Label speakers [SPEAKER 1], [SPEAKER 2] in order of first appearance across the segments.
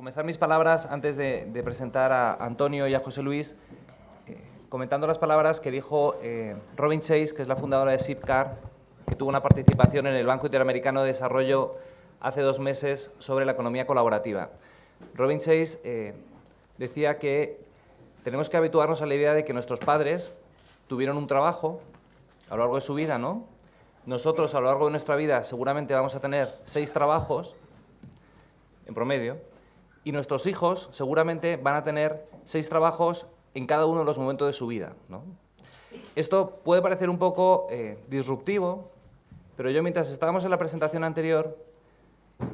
[SPEAKER 1] comenzar mis palabras, antes de presentar a Antonio y a José Luis, comentando las palabras que dijo Robin Chase, que es la fundadora de Zipcar, que tuvo una participación en el Banco Interamericano de Desarrollo hace 2 meses sobre la economía colaborativa. Robin Chase decía que tenemos que habituarnos a la idea de que nuestros padres tuvieron un trabajo a lo largo de su vida, ¿no? Nosotros, a lo largo de nuestra vida, seguramente vamos a tener 6 trabajos, en promedio, y nuestros hijos seguramente van a tener 6 trabajos en cada uno de los momentos de su vida, ¿no? Esto puede parecer un poco disruptivo, pero yo, mientras estábamos en la presentación anterior,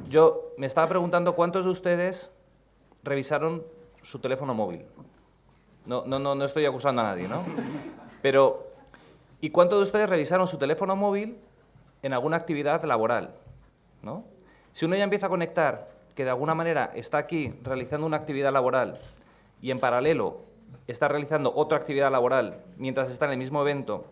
[SPEAKER 1] yo me estaba preguntando cuántos de ustedes revisaron su teléfono móvil. No estoy acusando a nadie, ¿no? Pero, ¿y cuántos de ustedes revisaron su teléfono móvil en alguna actividad laboral, ¿no? Si uno ya empieza a conectar que de alguna manera está aquí realizando una actividad laboral y en paralelo está realizando otra actividad laboral mientras está en el mismo evento,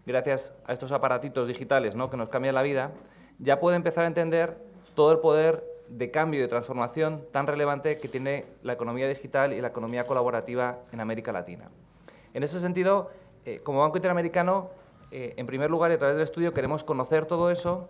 [SPEAKER 1] gracias a estos aparatitos digitales, ¿no?, que nos cambian la vida, ya puede empezar a entender todo el poder de cambio y de transformación tan relevante que tiene la economía digital y la economía colaborativa en América Latina. En ese sentido, como Banco Interamericano, en primer lugar y a través del estudio queremos conocer todo eso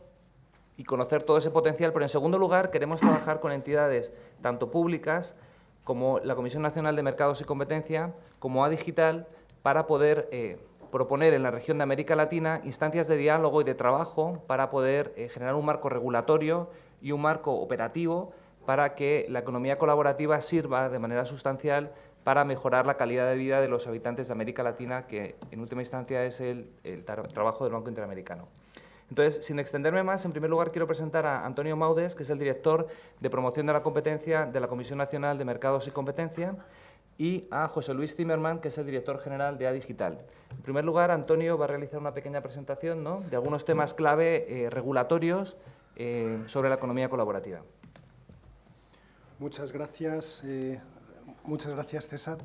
[SPEAKER 1] y conocer todo ese potencial, pero en segundo lugar queremos trabajar con entidades tanto públicas como la Comisión Nacional de Mercados y Competencia, como Adigital, para poder proponer en la región de América Latina instancias de diálogo y de trabajo para poder generar un marco regulatorio y un marco operativo para que la economía colaborativa sirva de manera sustancial para mejorar la calidad de vida de los habitantes de América Latina, que en última instancia es el trabajo del Banco Interamericano. Entonces, sin extenderme más, en primer lugar quiero presentar a Antonio Maudes, que es el director de Promoción de la Competencia de la Comisión Nacional de Mercados y Competencia, y a José Luis Zimmermann, que es el director general de Adigital. En primer lugar, Antonio va a realizar una pequeña presentación, ¿no?, de algunos temas clave regulatorios sobre la economía colaborativa.
[SPEAKER 2] Muchas gracias, César.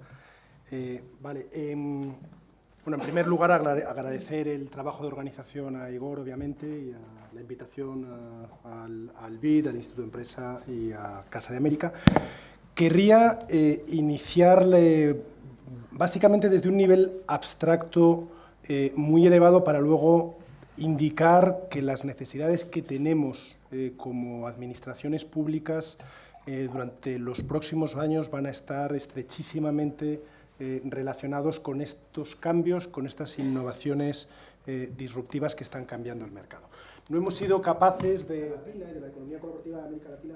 [SPEAKER 2] Bueno, en primer lugar, agradecer el trabajo de organización a Igor, obviamente, y a la invitación al BID, al Instituto de Empresa y a Casa de América. Querría iniciarle básicamente desde un nivel abstracto muy elevado para luego indicar que las necesidades que tenemos como administraciones públicas durante los próximos años van a estar estrechísimamente relacionados con estos cambios, con estas innovaciones disruptivas que están cambiando el mercado. No hemos sido capaces de la economía colaborativa de América Latina.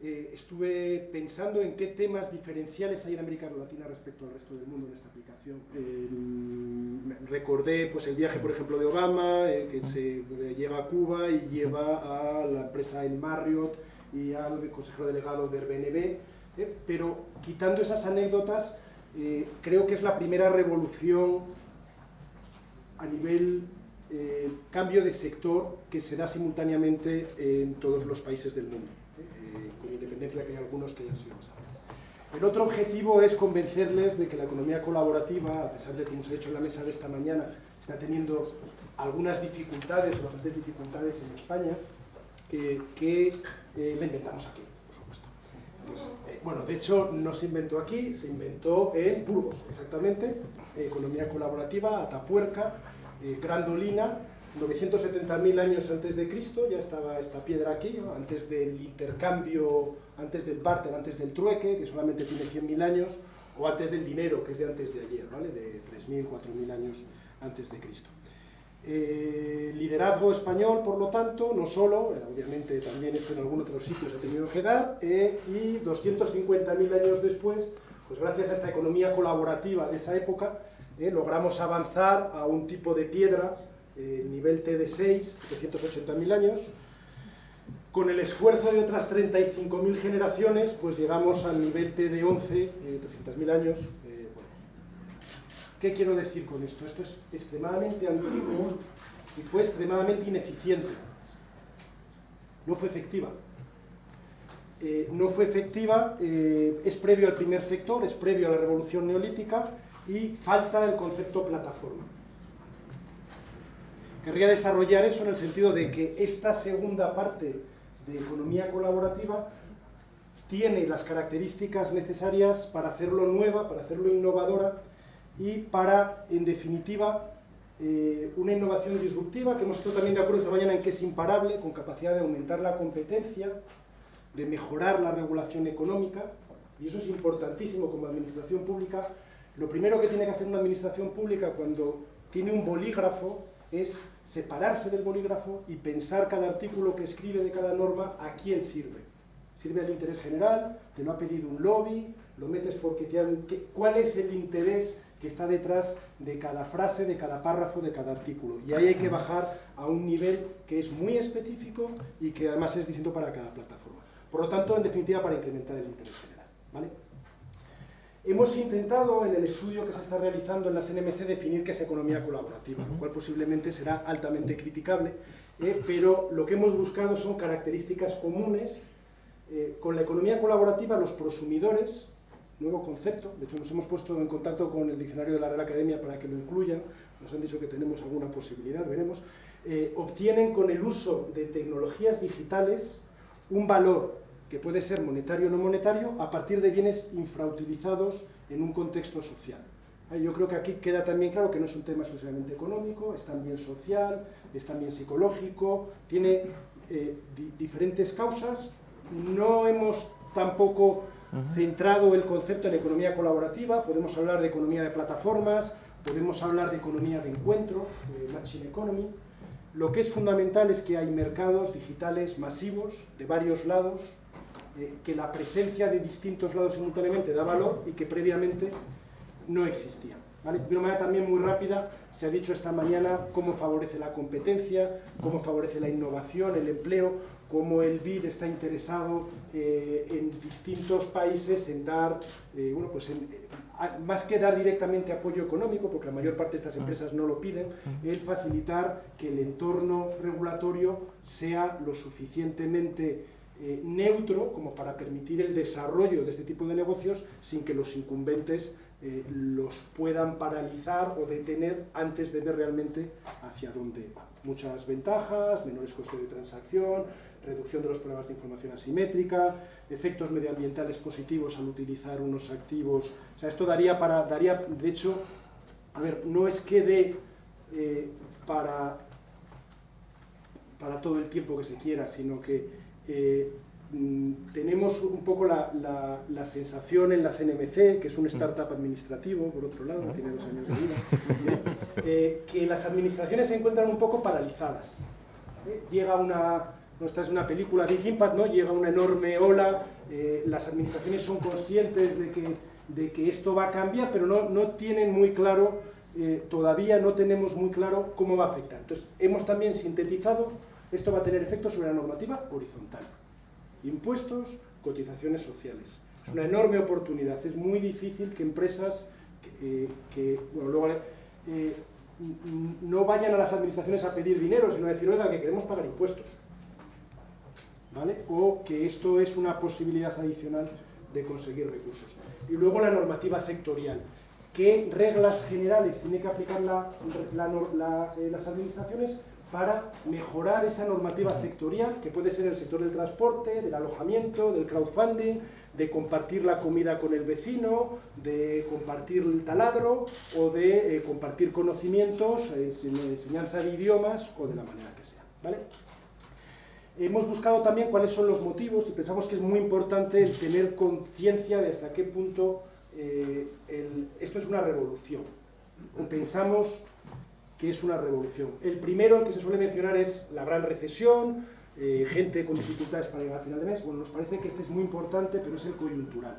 [SPEAKER 2] Estuve pensando en qué temas diferenciales hay en América Latina respecto al resto del mundo en esta aplicación. Recordé pues, el viaje, por ejemplo, de Obama, que se lleva a Cuba y lleva a la empresa El Marriott y al consejero delegado de Airbnb, pero quitando esas anécdotas, creo que es la primera revolución a nivel cambio de sector que se da simultáneamente en todos los países del mundo, con independencia de que hay algunos que ya han sido más antes. El otro objetivo es convencerles de que la economía colaborativa, a pesar de que hemos hecho en la mesa de esta mañana, está teniendo algunas dificultades o bastantes dificultades en España, que la inventamos aquí, por supuesto. Pues, bueno, de hecho, no se inventó aquí, se inventó en Burgos, exactamente, economía colaborativa, Atapuerca, Grandolina, 970.000 años antes de Cristo, ya estaba esta piedra aquí, ¿no?, antes del intercambio, antes del barter, antes del trueque, que solamente tiene 100.000 años, o antes del dinero, que es de antes de ayer, ¿vale?, de 3.000, 4.000 años antes de Cristo. Liderazgo español, por lo tanto, no solo, obviamente también esto en algún otro sitio se ha tenido que dar, y 250.000 años después, pues gracias a esta economía colaborativa de esa época, logramos avanzar a un tipo de piedra, nivel T de 6, 380.000 años. Con el esfuerzo de otras 35.000 generaciones, pues llegamos al nivel T de 11, 300.000 años. ¿Qué quiero decir con esto? Esto es extremadamente antiguo y fue extremadamente ineficiente. No fue efectiva. Es previo al primer sector, es previo a la revolución neolítica y falta el concepto plataforma. Querría desarrollar eso en el sentido de que esta segunda parte de economía colaborativa tiene las características necesarias para hacerlo nueva, para hacerlo innovadora y para, en definitiva, una innovación disruptiva, que hemos estado también de acuerdo esta mañana en que es imparable, con capacidad de aumentar la competencia, de mejorar la regulación económica, y eso es importantísimo como administración pública. Lo primero que tiene que hacer una administración pública cuando tiene un bolígrafo es separarse del bolígrafo y pensar cada artículo que escribe de cada norma a quién sirve. ¿Sirve al interés general? ¿Te lo ha pedido un lobby? ¿Lo metes porque te han...? ¿Cuál es el interés que está detrás de cada frase, de cada párrafo, de cada artículo? Y ahí hay que bajar a un nivel que es muy específico y que además es distinto para cada plataforma. Por lo tanto, en definitiva, para incrementar el interés general, ¿vale? Hemos intentado, en el estudio que se está realizando en la CNMC, definir qué es economía colaborativa, lo cual posiblemente será altamente criticable, pero lo que hemos buscado son características comunes. Con la economía colaborativa, los prosumidores, nuevo concepto, de hecho nos hemos puesto en contacto con el diccionario de la Real Academia para que lo incluyan, nos han dicho que tenemos alguna posibilidad, veremos, obtienen con el uso de tecnologías digitales un valor que puede ser monetario o no monetario a partir de bienes infrautilizados en un contexto social. Yo creo que aquí queda también claro que no es un tema exclusivamente económico, es también social, es también psicológico, tiene diferentes causas. No hemos tampoco centrado el concepto en economía colaborativa, podemos hablar de economía de plataformas, podemos hablar de economía de encuentro, de matching economy. Lo que es fundamental es que hay mercados digitales masivos, de varios lados, que la presencia de distintos lados simultáneamente da valor y que previamente no existían, ¿vale? De una manera también muy rápida, se ha dicho esta mañana cómo favorece la competencia, cómo favorece la innovación, el empleo, cómo el BID está interesado en distintos países en dar, bueno, pues más que dar directamente apoyo económico, porque la mayor parte de estas empresas no lo piden, el facilitar que el entorno regulatorio sea lo suficientemente neutro como para permitir el desarrollo de este tipo de negocios sin que los incumbentes los puedan paralizar o detener antes de ver realmente hacia dónde va. Muchas ventajas, menores costes de transacción, reducción de los problemas de información asimétrica, efectos medioambientales positivos al utilizar unos activos. O sea, esto daría, de hecho, a ver, no es que dé para todo el tiempo que se quiera, sino que tenemos un poco la sensación en la CNMC, que es un startup administrativo, por otro lado, tiene 2 años de vida, que las administraciones se encuentran un poco paralizadas. Llega una... Esta es una película Big Impact, ¿no? Llega una enorme ola, las administraciones son conscientes de que esto va a cambiar, pero no tienen muy claro, todavía no tenemos muy claro cómo va a afectar. Entonces, hemos también sintetizado, esto va a tener efectos sobre la normativa horizontal. Impuestos, cotizaciones sociales. Es una enorme oportunidad, es muy difícil que empresas bueno, luego, no vayan a las administraciones a pedir dinero, sino a decir, oiga, que queremos pagar impuestos, ¿vale? O que esto es una posibilidad adicional de conseguir recursos. Y luego la normativa sectorial. ¿Qué reglas generales tiene que aplicar las administraciones para mejorar esa normativa sectorial, que puede ser el sector del transporte, del alojamiento, del crowdfunding, de compartir la comida con el vecino, de compartir el taladro o de compartir conocimientos, enseñanza de idiomas o de la manera que sea, ¿vale? Hemos buscado también cuáles son los motivos y pensamos que es muy importante el tener conciencia de hasta qué punto esto es una revolución. Pensamos que es una revolución. El primero que se suele mencionar es la gran recesión, gente con dificultades para llegar a final de mes. Bueno, nos parece que este es muy importante, pero es el coyuntural.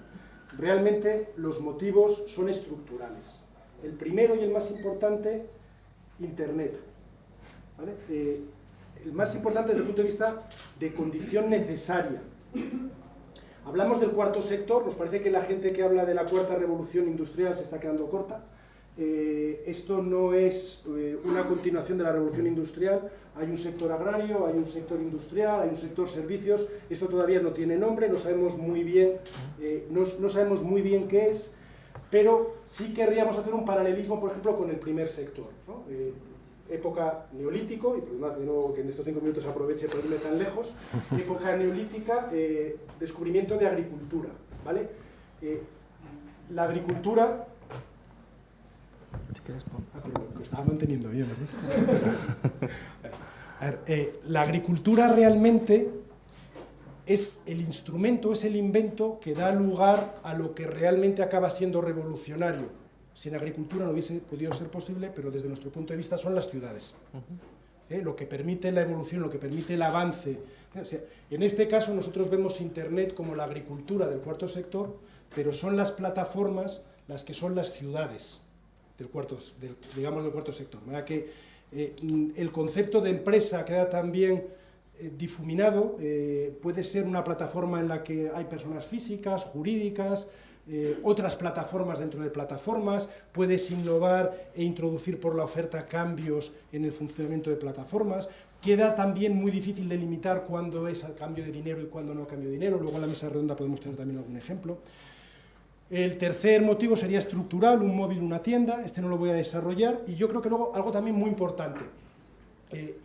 [SPEAKER 2] Realmente los motivos son estructurales. El primero y el más importante, Internet, ¿vale? El más importante desde el punto de vista de condición necesaria. Hablamos del cuarto sector, nos parece que la gente que habla de la cuarta revolución industrial se está quedando corta. Esto no es una continuación de la revolución industrial, hay un sector agrario, hay un sector industrial, hay un sector servicios, esto todavía no tiene nombre, no sabemos muy bien, no sabemos muy bien qué es, pero sí querríamos hacer un paralelismo, por ejemplo, con el primer sector, ¿no? época neolítico, y perdonad de nuevo que en estos 5 minutos aproveche por irme tan lejos, época neolítica, descubrimiento de agricultura, ¿vale? La agricultura... Lo estaba manteniendo bien, ¿verdad? A ver, la agricultura realmente es el instrumento, es el invento que da lugar a lo que realmente acaba siendo revolucionario. Sin agricultura no hubiese podido ser posible, pero desde nuestro punto de vista son las ciudades. Lo que permite la evolución, lo que permite el avance. O sea, en este caso nosotros vemos Internet como la agricultura del cuarto sector, pero son las plataformas las que son las ciudades del cuarto sector. ¿Verdad? Que el concepto de empresa queda también difuminado, puede ser una plataforma en la que hay personas físicas, jurídicas, otras plataformas dentro de plataformas, puedes innovar e introducir por la oferta cambios en el funcionamiento de plataformas. Queda también muy difícil delimitar cuándo es a cambio de dinero y cuándo no a cambio de dinero, luego en la mesa redonda podemos tener también algún ejemplo. El tercer motivo sería estructural, un móvil, una tienda, este no lo voy a desarrollar, y yo creo que luego algo también muy importante,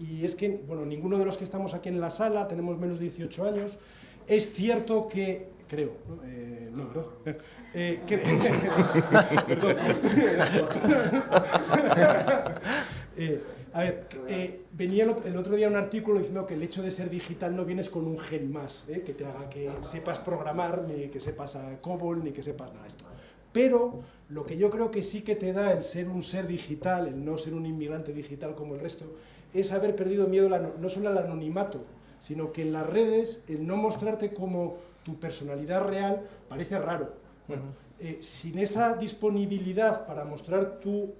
[SPEAKER 2] y es que, bueno, ninguno de los que estamos aquí en la sala tenemos menos de 18 años, es cierto que, creo, no, ¿verdad? Perdón. A ver, venía el otro día un artículo diciendo que el hecho de ser digital no vienes con un gen más, que te haga que sepas programar, ni que sepas a COBOL, ni que sepas nada de esto. Pero lo que yo creo que sí que te da el ser un ser digital, el no ser un inmigrante digital como el resto, es haber perdido miedo no solo al anonimato, sino que en las redes el no mostrarte como tu personalidad real parece raro. Bueno, sin esa disponibilidad para mostrar tu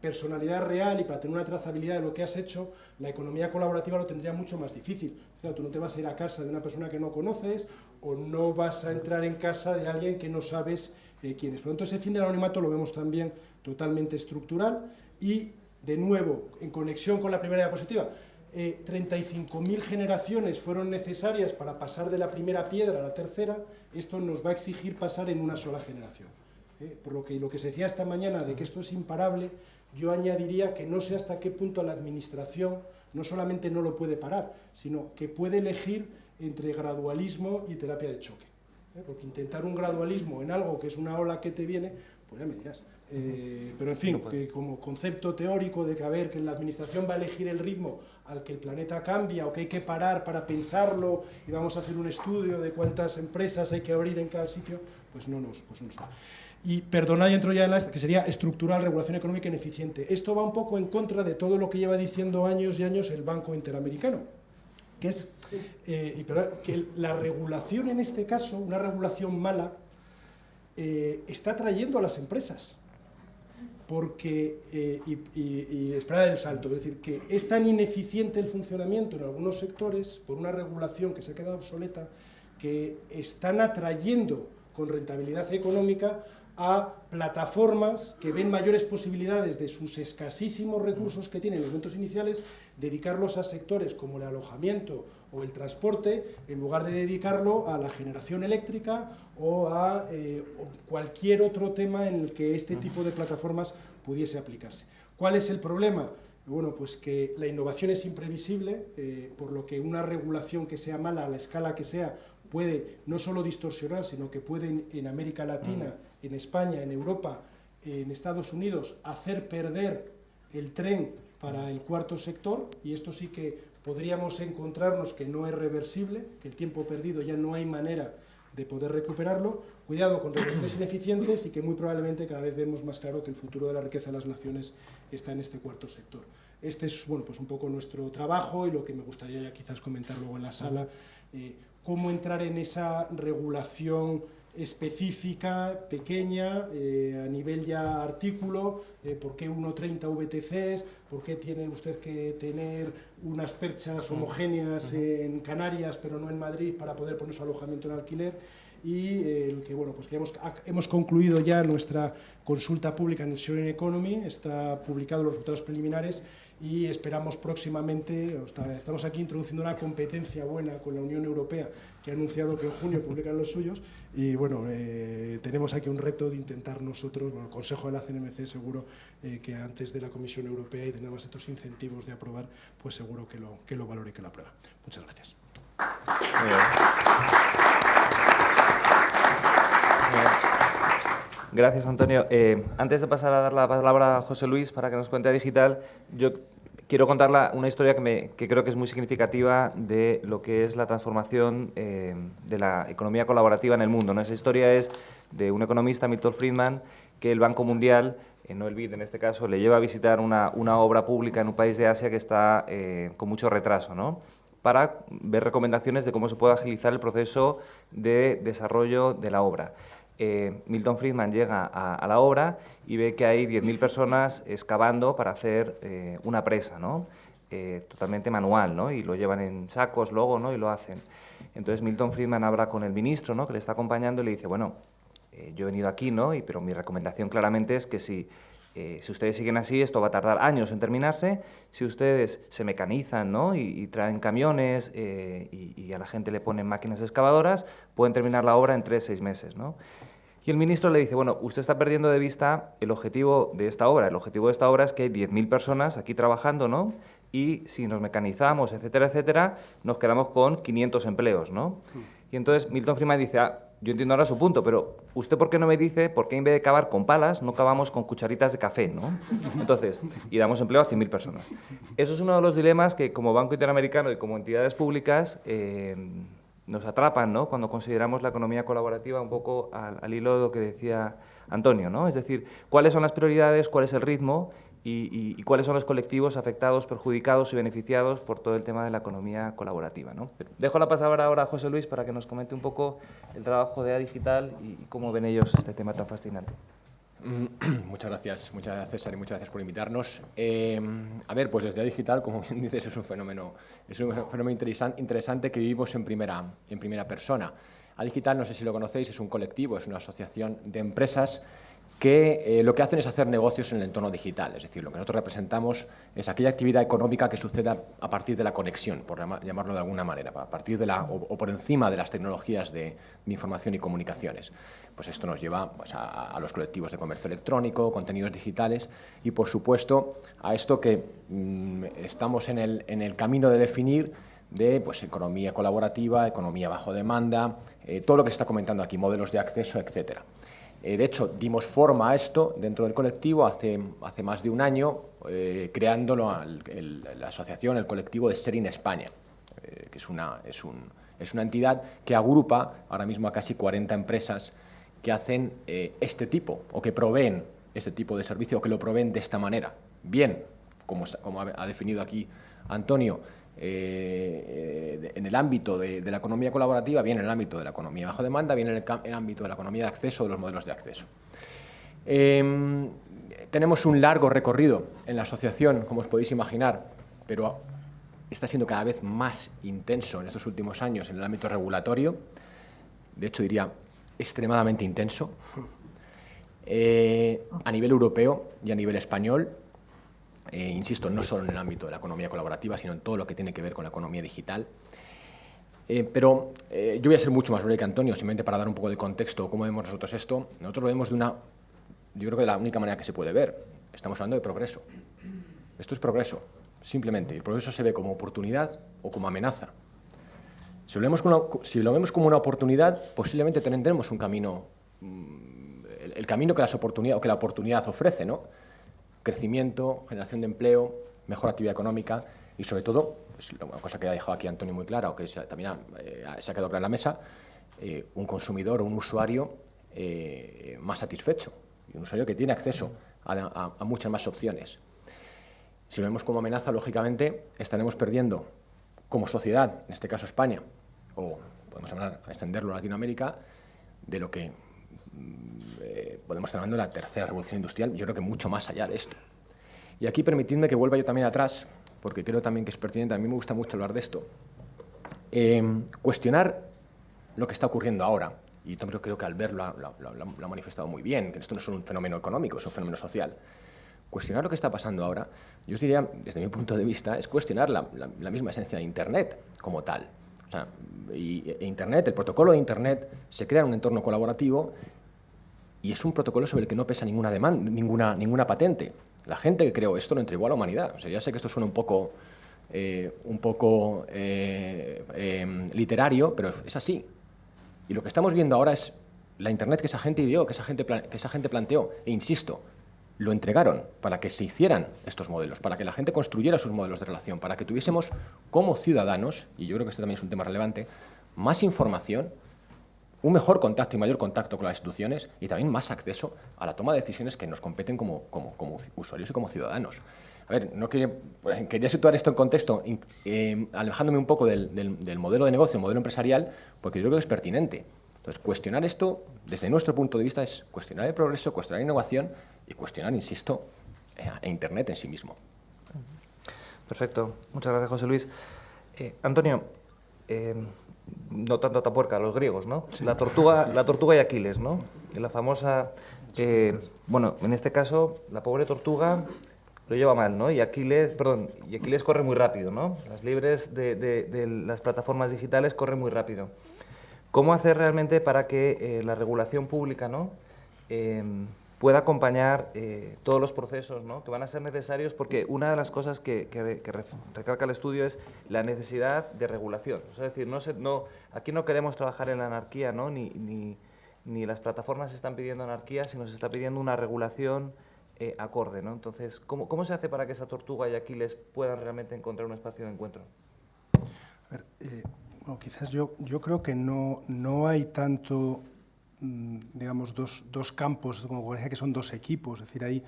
[SPEAKER 2] personalidad real y para tener una trazabilidad de lo que has hecho, la economía colaborativa lo tendría mucho más difícil. Claro, tú no te vas a ir a casa de una persona que no conoces o no vas a entrar en casa de alguien que no sabes quién es. Por lo tanto, ese fin del anonimato lo vemos también totalmente estructural y, de nuevo, en conexión con la primera diapositiva, 35.000 generaciones fueron necesarias para pasar de la primera piedra a la tercera. Esto nos va a exigir pasar en una sola generación. Por lo que se decía esta mañana de que esto es imparable, yo añadiría que no sé hasta qué punto la administración no solamente no lo puede parar, sino que puede elegir entre gradualismo y terapia de choque. Porque intentar un gradualismo en algo que es una ola que te viene, pues ya me dirás. Pero en fin, que como concepto teórico de que, a ver, que la administración va a elegir el ritmo al que el planeta cambia o que hay que parar para pensarlo y vamos a hacer un estudio de cuántas empresas hay que abrir en cada sitio, pues no nos da. Y perdonad, y entro ya en que sería estructural, regulación económica ineficiente. Esto va un poco en contra de todo lo que lleva diciendo años y años el Banco Interamericano, que es que la regulación en este caso, una regulación mala, está trayendo a las empresas. Porque, y esperad el salto, es decir, que es tan ineficiente el funcionamiento en algunos sectores por una regulación que se ha quedado obsoleta, que están atrayendo con rentabilidad económica a plataformas que ven mayores posibilidades de sus escasísimos recursos que tienen en los momentos iniciales, dedicarlos a sectores como el alojamiento o el transporte, en lugar de dedicarlo a la generación eléctrica o a cualquier otro tema en el que este tipo de plataformas pudiese aplicarse. ¿Cuál es el problema? Bueno, pues que la innovación es imprevisible, por lo que una regulación que sea mala a la escala que sea puede no solo distorsionar, sino que puede en América Latina, en España, en Europa, en Estados Unidos, hacer perder el tren para el cuarto sector, y esto sí que podríamos encontrarnos que no es reversible, que el tiempo perdido ya no hay manera de poder recuperarlo. Cuidado con regulaciones ineficientes y que muy probablemente cada vez vemos más claro que el futuro de la riqueza de las naciones está en este cuarto sector. Este es, bueno, pues un poco nuestro trabajo y lo que me gustaría ya quizás comentar luego en la sala, cómo entrar en esa regulación específica, pequeña, a nivel ya artículo, por qué 1,30 VTCs, por qué tiene usted que tener unas perchas homogéneas en Canarias pero no en Madrid para poder poner su alojamiento en alquiler, y que, bueno, pues que hemos concluido ya nuestra consulta pública en el Sharing Economy, está publicado los resultados preliminares y esperamos próximamente, estamos aquí introduciendo una competencia buena con la Unión Europea, que ha anunciado que en junio publican los suyos, y bueno, tenemos aquí un reto de intentar nosotros, bueno, el Consejo de la CNMC seguro que antes de la Comisión Europea y tengamos estos incentivos de aprobar, pues seguro que lo valore y que lo aprueba. Muchas gracias.
[SPEAKER 1] Muy bien. Gracias, Antonio. Antes de pasar a dar la palabra a José Luis para que nos cuente a Digital, yo quiero contar una historia que creo que es muy significativa de lo que es la transformación de la economía colaborativa en el mundo, ¿no? Esa historia es de un economista, Milton Friedman, que el Banco Mundial, no el BID en este caso, le lleva a visitar una obra pública en un país de Asia que está con mucho retraso, ¿no?, para ver recomendaciones de cómo se puede agilizar el proceso de desarrollo de la obra. Milton Friedman llega a la obra y ve que hay 10.000 personas excavando para hacer una presa, ¿no?, totalmente manual, ¿no?, y lo llevan en sacos luego, ¿no?, y lo hacen. Entonces Milton Friedman habla con el ministro, ¿no?, que le está acompañando, y le dice, bueno, yo he venido aquí, ¿no?, pero mi recomendación claramente es que si ustedes siguen así, esto va a tardar años en terminarse. Si ustedes se mecanizan, ¿no?, y traen camiones y a la gente le ponen máquinas excavadoras, pueden terminar la obra en 3-6 meses, ¿no? Y el ministro le dice, bueno, usted está perdiendo de vista el objetivo de esta obra. El objetivo de esta obra es que hay 10.000 personas aquí trabajando, ¿no?, y si nos mecanizamos, etcétera, etcétera, nos quedamos con 500 empleos, ¿no? Y entonces Milton Friedman dice, yo entiendo ahora su punto, pero ¿usted por qué no me dice por qué en vez de cavar con palas no cavamos con cucharitas de café, ¿no? Entonces, y damos empleo a 100.000 personas. Eso es uno de los dilemas que como Banco Interamericano y como entidades públicas nos atrapan, ¿no?, cuando consideramos la economía colaborativa, un poco al hilo de lo que decía Antonio, ¿no? Es decir, ¿cuáles son las prioridades, cuál es el ritmo y cuáles son los colectivos afectados, perjudicados y beneficiados por todo el tema de la economía colaborativa, ¿no? Dejo la palabra ahora a José Luis para que nos comente un poco el trabajo de Digital y cómo ven ellos este tema tan fascinante.
[SPEAKER 3] Muchas gracias, César, y muchas gracias por invitarnos. A ver, pues desde Digital, como bien dices, es un fenómeno interesante que vivimos en primera persona. Digital, no sé si lo conocéis, es un colectivo, es una asociación de empresas que lo que hacen es hacer negocios en el entorno digital. Es decir, lo que nosotros representamos es aquella actividad económica que suceda a partir de la conexión, por llamarlo de alguna manera, a partir de o por encima de las tecnologías de información y comunicaciones. Pues esto nos lleva, pues, a los colectivos de comercio electrónico, contenidos digitales y, por supuesto, a esto que estamos en el camino de definir de, pues, economía colaborativa, economía bajo demanda, todo lo que se está comentando aquí, modelos de acceso, etcétera. De hecho, dimos forma a esto dentro del colectivo hace más de un año, creando la asociación, el colectivo de Sharing España, que es una entidad que agrupa ahora mismo a casi 40 empresas que hacen este tipo, o que proveen este tipo de servicio, o que lo proveen de esta manera. Bien, como ha definido aquí Antonio, en el ámbito de la economía colaborativa, bien en el ámbito de la economía bajo demanda, bien en el ámbito de la economía de acceso, de los modelos de acceso. Tenemos un largo recorrido en la asociación, como os podéis imaginar, pero está siendo cada vez más intenso en estos últimos años en el ámbito regulatorio. De hecho, diría extremadamente intenso. A nivel europeo y a nivel español. Insisto, no solo en el ámbito de la economía colaborativa, sino en todo lo que tiene que ver con la economía digital. Pero yo voy a ser mucho más breve que Antonio, simplemente para dar un poco de contexto cómo vemos nosotros esto. Nosotros lo vemos yo creo que de la única manera que se puede ver. Estamos hablando de progreso. Esto es progreso, simplemente. El progreso se ve como oportunidad o como amenaza. Si lo vemos como una oportunidad, posiblemente tendremos un camino, el camino que la oportunidad ofrece, ¿no? Crecimiento, generación de empleo, mejor actividad económica y, sobre todo, pues, una cosa que ha dejado aquí Antonio muy clara, o que también se ha quedado clara en la mesa, un consumidor o un usuario más satisfecho, y un usuario que tiene acceso a muchas más opciones. Si lo vemos como amenaza, lógicamente, estaremos perdiendo como sociedad, en este caso España, o podemos extenderlo a Latinoamérica, de lo que podemos estar hablando de la tercera revolución industrial, yo creo que mucho más allá de esto. Y aquí permitidme que vuelva yo también atrás, porque creo también que es pertinente, a mí me gusta mucho hablar de esto, cuestionar lo que está ocurriendo ahora y yo creo que Albert lo ha manifestado muy bien, que esto no es un fenómeno económico, es un fenómeno social. Cuestionar lo que está pasando ahora, yo os diría, desde mi punto de vista, es cuestionar la misma esencia de Internet como tal. O sea, Internet, el protocolo de Internet se crea en un entorno colaborativo y es un protocolo sobre el que no pesa ninguna patente. La gente que creó esto lo entregó a la humanidad. O sea, ya sé que esto suena un poco literario, pero es así. Y lo que estamos viendo ahora es la Internet que esa gente ideó, que esa gente planteó. E insisto, lo entregaron para que se hicieran estos modelos, para que la gente construyera sus modelos de relación, para que tuviésemos como ciudadanos, y yo creo que este también es un tema relevante, más información, un mejor contacto y mayor contacto con las instituciones y también más acceso a la toma de decisiones que nos competen como usuarios y como ciudadanos. A ver, quería situar esto en contexto, alejándome un poco del modelo de negocio, modelo empresarial, porque yo creo que es pertinente. Entonces, cuestionar esto, desde nuestro punto de vista, es cuestionar el progreso, cuestionar la innovación y cuestionar, insisto, a Internet en sí mismo.
[SPEAKER 1] Perfecto. Muchas gracias, José Luis. Antonio, no tanto Atapuerca, los griegos, ¿no? Sí. La tortuga y Aquiles, ¿no? La famosa... bueno, en este caso, la pobre tortuga lo lleva mal, ¿no? Y Aquiles corre muy rápido, ¿no? Las libres de las plataformas digitales corren muy rápido. ¿Cómo hacer realmente para que la regulación pública, ¿no? Pueda acompañar todos los procesos, ¿no? Que van a ser necesarios? Porque una de las cosas que recalca el estudio es la necesidad de regulación. O sea, es decir, aquí no queremos trabajar en la anarquía, ¿no? Ni las plataformas están pidiendo anarquía, sino se está pidiendo una regulación acorde, ¿no? Entonces, ¿cómo se hace para que esa tortuga y Aquiles puedan realmente encontrar un espacio de encuentro?
[SPEAKER 2] A ver, bueno, quizás yo creo que no hay tanto, digamos, dos campos, como parece que son dos equipos. Es decir,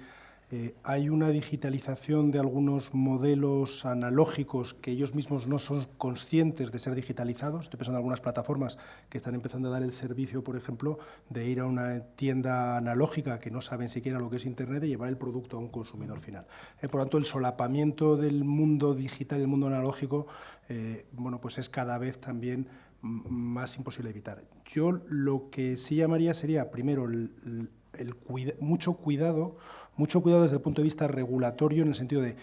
[SPEAKER 2] hay una digitalización de algunos modelos analógicos que ellos mismos no son conscientes de ser digitalizados. Estoy pensando en algunas plataformas que están empezando a dar el servicio, por ejemplo, de ir a una tienda analógica que no saben siquiera lo que es Internet y llevar el producto a un consumidor final. Por lo tanto, el solapamiento del mundo digital y del mundo analógico bueno, pues es cada vez también más imposible evitar. Yo lo que sí llamaría sería, primero, mucho cuidado desde el punto de vista regulatorio, en el sentido de,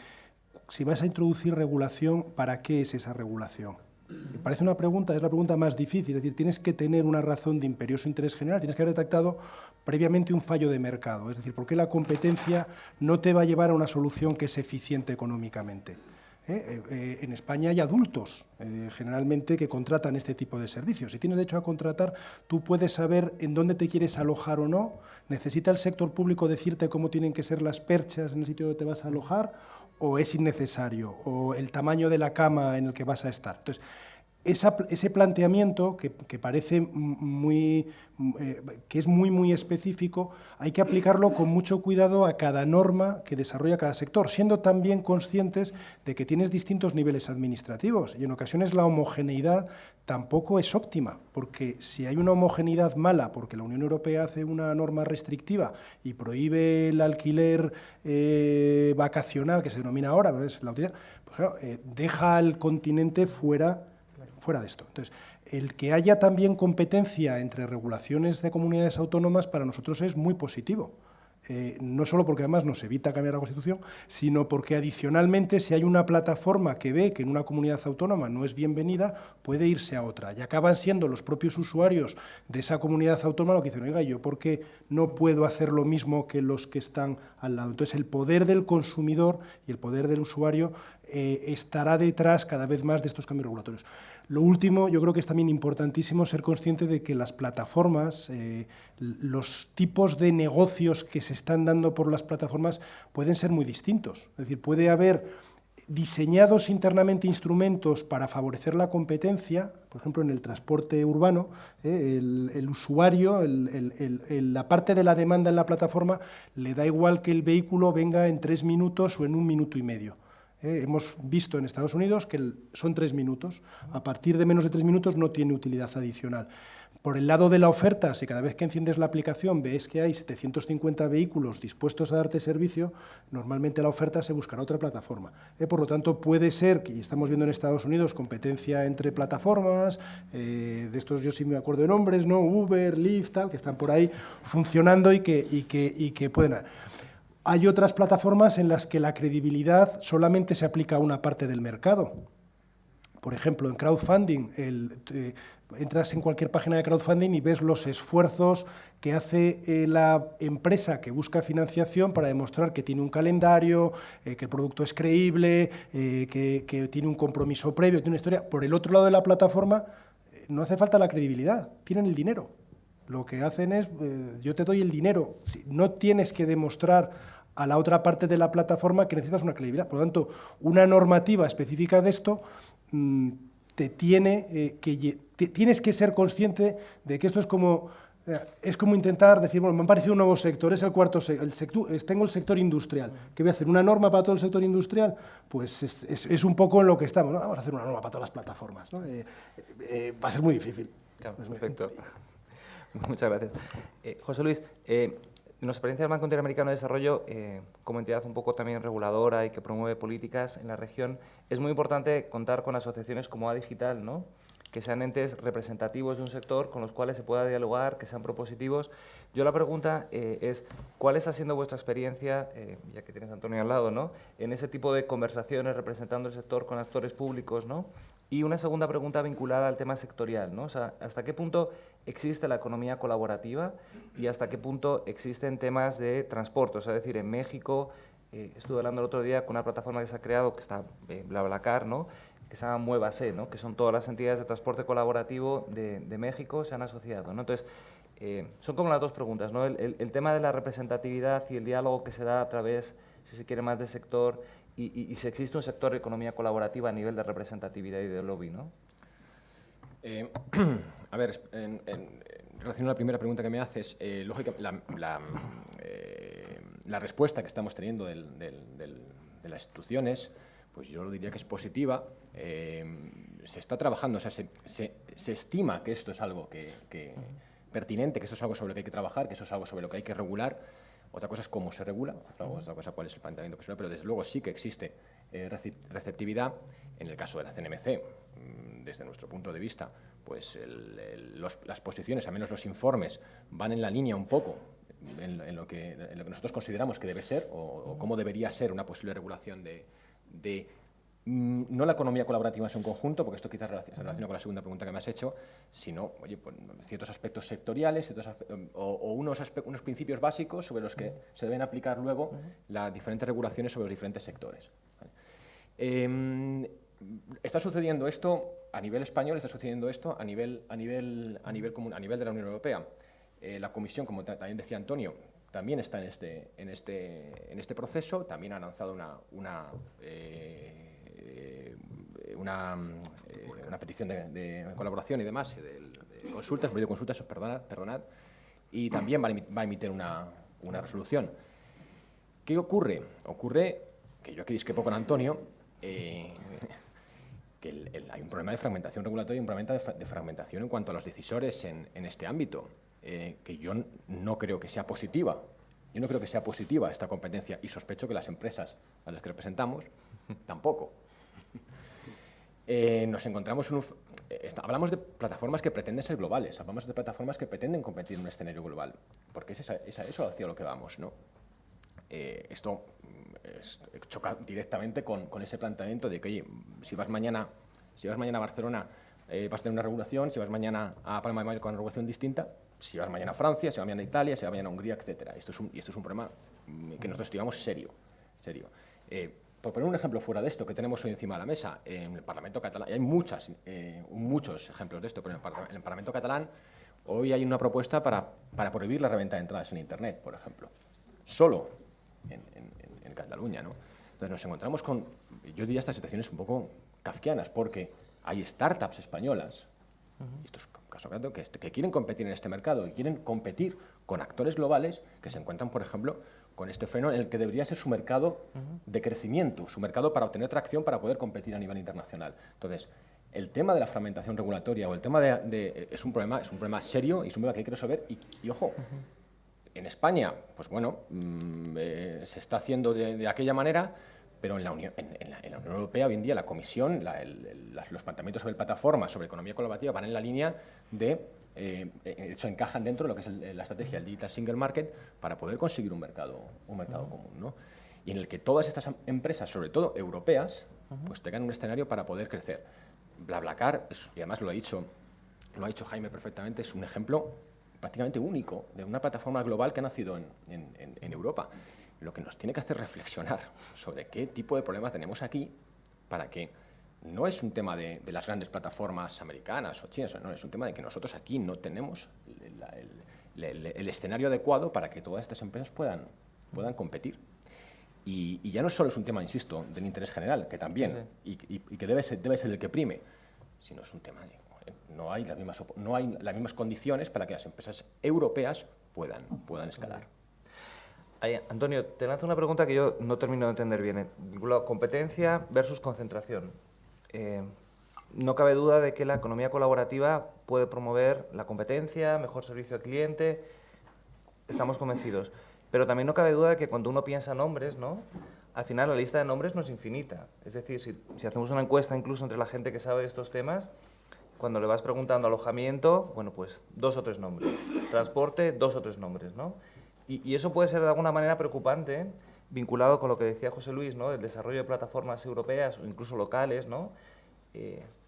[SPEAKER 2] si vas a introducir regulación, ¿para qué es esa regulación? Me parece una pregunta, es la pregunta más difícil, es decir, tienes que tener una razón de imperioso interés general, tienes que haber detectado previamente un fallo de mercado, es decir, ¿por qué la competencia no te va a llevar a una solución que es eficiente económicamente? En España hay adultos, generalmente, que contratan este tipo de servicios. Si tienes derecho a contratar, tú puedes saber en dónde te quieres alojar o no. ¿Necesita el sector público decirte cómo tienen que ser las perchas en el sitio donde te vas a alojar? ¿O es innecesario? ¿O el tamaño de la cama en el que vas a estar? Entonces, ese planteamiento, que parece que es muy específico, hay que aplicarlo con mucho cuidado a cada norma que desarrolla cada sector, siendo también conscientes de que tienes distintos niveles administrativos y en ocasiones la homogeneidad tampoco es óptima, porque si hay una homogeneidad mala, porque la Unión Europea hace una norma restrictiva y prohíbe el alquiler vacacional, que se denomina ahora, ¿ves? La utilidad, pues claro, deja al continente fuera de esto. Entonces, el que haya también competencia entre regulaciones de comunidades autónomas para nosotros es muy positivo. No solo porque además nos evita cambiar la Constitución, sino porque adicionalmente, si hay una plataforma que ve que en una comunidad autónoma no es bienvenida, puede irse a otra. Y acaban siendo los propios usuarios de esa comunidad autónoma los que dicen, oiga, ¿yo por qué no puedo hacer lo mismo que los que están al lado? Entonces, el poder del consumidor y el poder del usuario estará detrás cada vez más de estos cambios regulatorios. Lo último, yo creo que es también importantísimo ser consciente de que las plataformas, los tipos de negocios que se están dando por las plataformas pueden ser muy distintos. Es decir, puede haber diseñados internamente instrumentos para favorecer la competencia, por ejemplo, en el transporte urbano, el usuario, la parte de la demanda en la plataforma, le da igual que el vehículo venga en 3 minutos o en 1 minuto y medio. Hemos visto en Estados Unidos que son 3 minutos. A partir de menos de 3 minutos no tiene utilidad adicional. Por el lado de la oferta, si cada vez que enciendes la aplicación ves que hay 750 vehículos dispuestos a darte servicio, normalmente la oferta se buscará otra plataforma. Por lo tanto, puede ser, que estamos viendo en Estados Unidos, competencia entre plataformas, de estos yo sí me acuerdo de nombres, ¿no? Uber, Lyft, tal, que están por ahí funcionando y que pueden... Hay otras plataformas en las que la credibilidad solamente se aplica a una parte del mercado. Por ejemplo, en crowdfunding, entras en cualquier página de crowdfunding y ves los esfuerzos que hace la empresa que busca financiación para demostrar que tiene un calendario, que el producto es creíble, que tiene un compromiso previo, tiene una historia. Por el otro lado de la plataforma, no hace falta la credibilidad, tienen el dinero. Lo que hacen es, yo te doy el dinero, no tienes que demostrar a la otra parte de la plataforma que necesitas una credibilidad. Por lo tanto, una normativa específica de esto tienes que ser consciente de que esto es como intentar decir, bueno, me han parecido un nuevo sector, es el cuarto sector, tengo el sector industrial. ¿Qué voy a hacer? ¿Una norma para todo el sector industrial? Pues es un poco en lo que estamos, ¿no? Vamos a hacer una norma para todas las plataformas, ¿no? Va a ser muy difícil.
[SPEAKER 1] Claro, perfecto. Muchas gracias. José Luis, en nuestra experiencia del Banco Interamericano de Desarrollo, como entidad un poco también reguladora y que promueve políticas en la región, es muy importante contar con asociaciones como ADigital, ¿no? Que sean entes representativos de un sector con los cuales se pueda dialogar, que sean propositivos. Yo la pregunta es, ¿cuál está siendo vuestra experiencia, ya que tienes a Antonio al lado, ¿no? En ese tipo de conversaciones representando el sector con actores públicos, ¿no? Y una segunda pregunta vinculada al tema sectorial, ¿no? O sea, ¿hasta qué punto existe la economía colaborativa y hasta qué punto existen temas de transporte? O sea, es decir, en México, estuve hablando el otro día con una plataforma que se ha creado, que está BlaBlaCar, ¿no? Que se llama Muévase, ¿no? Que son todas las entidades de transporte colaborativo de México, se han asociado, ¿no? Entonces, son como las dos preguntas, ¿no? El tema de la representatividad y el diálogo que se da a través, si se quiere, más de sector y si existe un sector de economía colaborativa a nivel de representatividad y de lobby, ¿no?
[SPEAKER 3] A ver, en relación a la primera pregunta que me haces, la respuesta que estamos teniendo de las instituciones, pues yo diría que es positiva. Se está trabajando, o sea, se estima que esto es algo pertinente, que esto es algo sobre lo que hay que trabajar, que eso es algo sobre lo que hay que regular. Otra cosa es cómo se regula, otra cosa cuál es el planteamiento posible, pero desde luego sí que existe receptividad. En el caso de la CNMC, desde nuestro punto de vista, pues las posiciones, al menos los informes, van en la línea un poco en lo que nosotros consideramos que debe ser o cómo debería ser una posible regulación no la economía colaborativa en su conjunto, porque esto quizás se relaciona con la segunda pregunta que me has hecho, sino, oye, pues, ciertos aspectos sectoriales o unos principios básicos sobre los que se deben aplicar luego las diferentes regulaciones sobre los diferentes sectores. Está sucediendo esto a nivel español, está sucediendo esto a nivel común, a nivel de la Unión Europea. La Comisión, como también decía Antonio, también está en este proceso, también ha lanzado una petición de colaboración y demás, de consultas, videoconsultas, perdonad, y también va a emitir una resolución. ¿Qué ocurre? Ocurre que yo aquí discrepo con Antonio, que hay un problema de fragmentación regulatoria y un problema de fragmentación en cuanto a los decisores en este ámbito, que yo no creo que sea positiva. Yo no creo que sea positiva esta competencia y sospecho que las empresas a las que representamos tampoco. Nos encontramos hablamos de plataformas que pretenden ser globales, hablamos de plataformas que pretenden competir en un escenario global, porque es eso hacia lo que vamos, ¿no? Esto choca directamente con ese planteamiento de que, oye, si vas mañana a Barcelona vas a tener una regulación, si vas mañana a Palma de Mallorca con una regulación distinta, si vas mañana a Francia, si vas mañana a Italia, si vas mañana a Hungría, etc. Esto es un problema que nosotros estudiamos serio. Por poner un ejemplo fuera de esto que tenemos hoy encima de la mesa, en el Parlamento catalán, y hay muchos ejemplos de esto, pero en el Parlamento catalán hoy hay una propuesta para prohibir la reventa de entradas en Internet, por ejemplo, solo en Cataluña, ¿no? Entonces nos encontramos con, yo diría, estas situaciones un poco kafkianas, porque hay startups españolas, esto es un caso claro, que quieren competir en este mercado y quieren competir con actores globales que se encuentran, por ejemplo, con este fenómeno en el que debería ser su mercado de crecimiento, su mercado para obtener tracción para poder competir a nivel internacional. Entonces, el tema de la fragmentación regulatoria o el tema es un problema serio y es un problema que hay que resolver. Y ojo, en España, pues bueno, se está haciendo de aquella manera, pero en la Unión Europea hoy en día la Comisión, los planteamientos sobre plataformas, sobre economía colaborativa van en la línea de, de hecho encajan dentro de lo que es la estrategia del Digital Single Market para poder conseguir un mercado común, ¿no? Y en el que todas estas empresas, sobre todo europeas, pues tengan un escenario para poder crecer. BlaBlaCar, y además lo ha dicho Jaime perfectamente, es un ejemplo prácticamente único de una plataforma global que ha nacido en Europa. Lo que nos tiene que hacer reflexionar sobre qué tipo de problemas tenemos aquí para que no es un tema de las grandes plataformas americanas o chinas, no, es un tema de que nosotros aquí no tenemos el escenario adecuado para que todas estas empresas puedan competir. Y ya no solo es un tema, insisto, del interés general, que también, y que debe ser el que prime, sino es un tema de no hay las mismas condiciones para que las empresas europeas puedan escalar.
[SPEAKER 1] Antonio, te lanzo una pregunta que yo no termino de entender bien. Vinculado competencia versus concentración. No cabe duda de que la economía colaborativa puede promover la competencia, mejor servicio al cliente. Estamos convencidos. Pero también no cabe duda de que cuando uno piensa nombres, ¿no? Al final la lista de nombres no es infinita. Es decir, si hacemos una encuesta incluso entre la gente que sabe de estos temas, cuando le vas preguntando alojamiento, bueno, pues 2 o 3 nombres. Transporte, 2 o 3 nombres, ¿no? Y eso puede ser de alguna manera preocupante, vinculado con lo que decía José Luis, ¿no? El desarrollo de plataformas europeas o incluso locales, ¿no?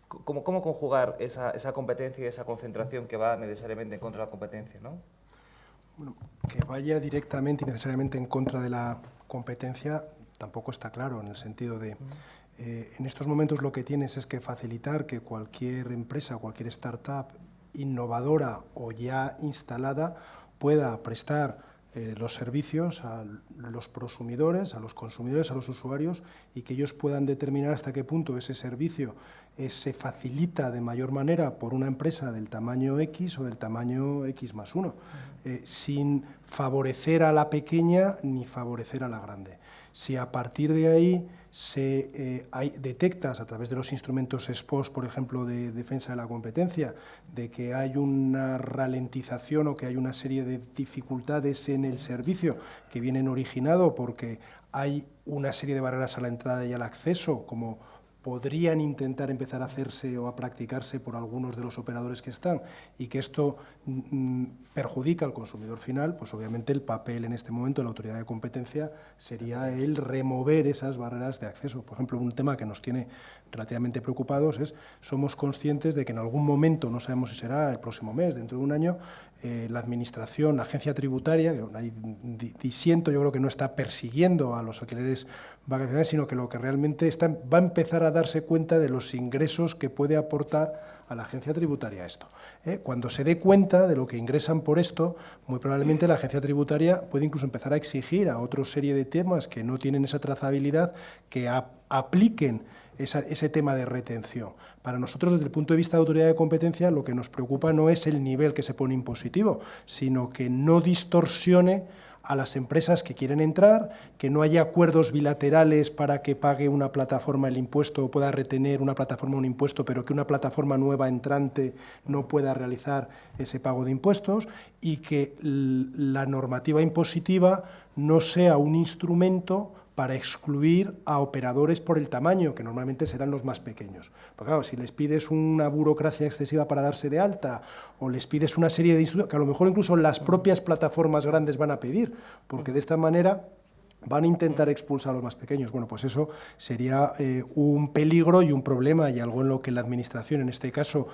[SPEAKER 1] ¿Cómo conjugar esa competencia y esa concentración que va necesariamente en contra de la competencia, ¿no?
[SPEAKER 2] Bueno, que vaya directamente y necesariamente en contra de la competencia tampoco está claro, en el sentido de en estos momentos lo que tienes es que facilitar que cualquier empresa, cualquier startup innovadora o ya instalada pueda prestar los servicios a los prosumidores, a los consumidores, a los usuarios, y que ellos puedan determinar hasta qué punto ese servicio se facilita de mayor manera por una empresa del tamaño X o del tamaño X+1, sin favorecer a la pequeña ni favorecer a la grande. Si a partir de ahí detectas a través de los instrumentos ex post, por ejemplo, de defensa de la competencia, de que hay una ralentización o que hay una serie de dificultades en el servicio que vienen originado porque hay una serie de barreras a la entrada y al acceso, como podrían intentar empezar a hacerse o a practicarse por algunos de los operadores que están, y que esto perjudica al consumidor final, pues obviamente el papel en este momento de la autoridad de competencia sería el remover esas barreras de acceso. Por ejemplo, un tema que nos tiene relativamente preocupados es, somos conscientes de que en algún momento, no sabemos si será el próximo mes, dentro de un año, la administración, la agencia tributaria, que disiento, yo creo que no está persiguiendo a los alquileres vacacionales, sino que lo que realmente va a empezar a darse cuenta de los ingresos que puede aportar a la agencia tributaria esto. Cuando se dé cuenta de lo que ingresan por esto, muy probablemente la agencia tributaria puede incluso empezar a exigir a otra serie de temas que no tienen esa trazabilidad que apliquen ese tema de retención. Para nosotros, desde el punto de vista de autoridad de competencia, lo que nos preocupa no es el nivel que se pone impositivo, sino que no distorsione a las empresas que quieren entrar, que no haya acuerdos bilaterales para que pague una plataforma el impuesto o pueda retener una plataforma un impuesto, pero que una plataforma nueva entrante no pueda realizar ese pago de impuestos, y que la normativa impositiva no sea un instrumento para excluir a operadores por el tamaño, que normalmente serán los más pequeños. Porque claro, si les pides una burocracia excesiva para darse de alta, o les pides una serie de instrumentos, que a lo mejor incluso las propias plataformas grandes van a pedir, porque de esta manera van a intentar expulsar a los más pequeños. Bueno, pues eso sería un peligro y un problema, y algo en lo que la Administración, en este caso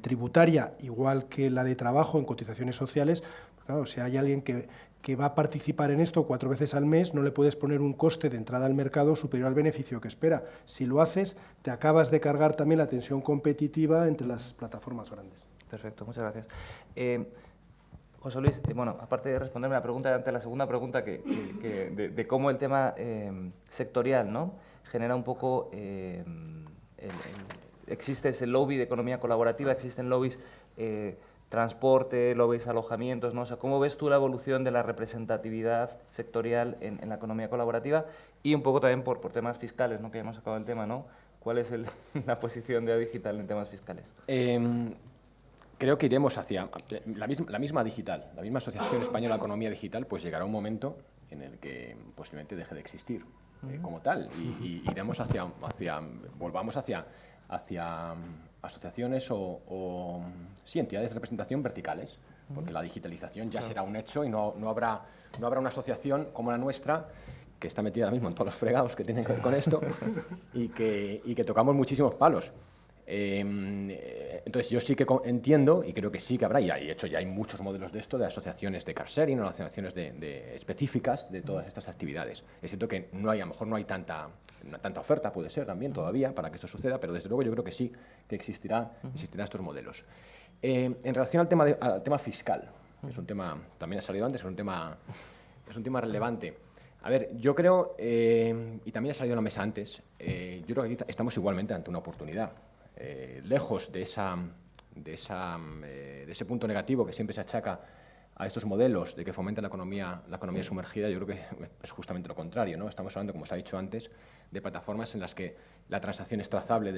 [SPEAKER 2] tributaria, igual que la de trabajo en cotizaciones sociales, claro, si hay alguien que va a participar en esto 4 veces al mes, no le puedes poner un coste de entrada al mercado superior al beneficio que espera. Si lo haces, te acabas de cargar también la tensión competitiva entre las plataformas grandes.
[SPEAKER 1] Perfecto, muchas gracias. José Luis, bueno, aparte de responderme la pregunta, ante la segunda pregunta de cómo el tema sectorial, ¿no?, genera un poco, existe ese lobby de economía colaborativa, existen lobbies transporte, lobbies alojamientos, ¿no? O sea, ¿cómo ves tú la evolución de la representatividad sectorial en la economía colaborativa? Y un poco también por temas fiscales, ¿no?, que hemos sacado el tema, ¿no? ¿Cuál es la posición de Digital en temas fiscales?
[SPEAKER 3] Creo que iremos hacia la misma digital, la misma Asociación Española de Economía Digital, pues llegará un momento en el que posiblemente deje de existir como tal y iremos volvamos hacia asociaciones o sí, entidades de representación verticales, porque la digitalización ya será un hecho y no habrá una asociación como la nuestra que está metida ahora mismo en todos los fregados que tienen que ver con esto y que tocamos muchísimos palos. Entonces yo sí que entiendo y creo que sí que habrá, y de hecho ya hay muchos modelos de esto, de asociaciones de car sharing o asociaciones específicas de todas estas actividades. Es cierto que a lo mejor no hay tanta oferta, puede ser también todavía, para que esto suceda, pero desde luego yo creo que sí que existirán estos modelos. En relación al tema fiscal, que es un tema, también ha salido antes, es un tema relevante. A ver, yo creo, y también ha salido en la mesa antes, yo creo que aquí estamos igualmente ante una oportunidad. Lejos de ese punto negativo que siempre se achaca a estos modelos de que fomentan la economía sumergida, yo creo que es justamente lo contrario, ¿no? Estamos hablando, como se ha dicho antes, de plataformas en las que la transacción es trazable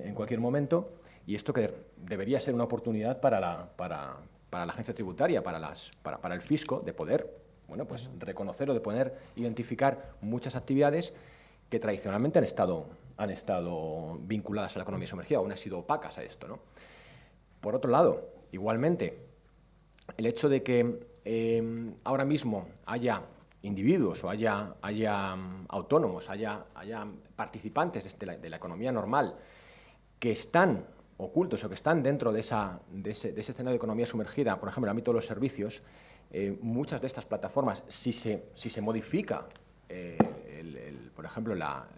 [SPEAKER 3] en cualquier momento, y esto que debería ser una oportunidad para la agencia tributaria, para el fisco, de poder, bueno, pues reconocer o de poder identificar muchas actividades que tradicionalmente han estado vinculadas a la economía sumergida o han sido opacas a esto, ¿no? Por otro lado, igualmente, el hecho de que ahora mismo haya individuos o haya autónomos, haya participantes de la economía normal que están ocultos o que están dentro de ese escenario de economía sumergida, por ejemplo, en el ámbito de los servicios, muchas de estas plataformas, si se modifica, por ejemplo, la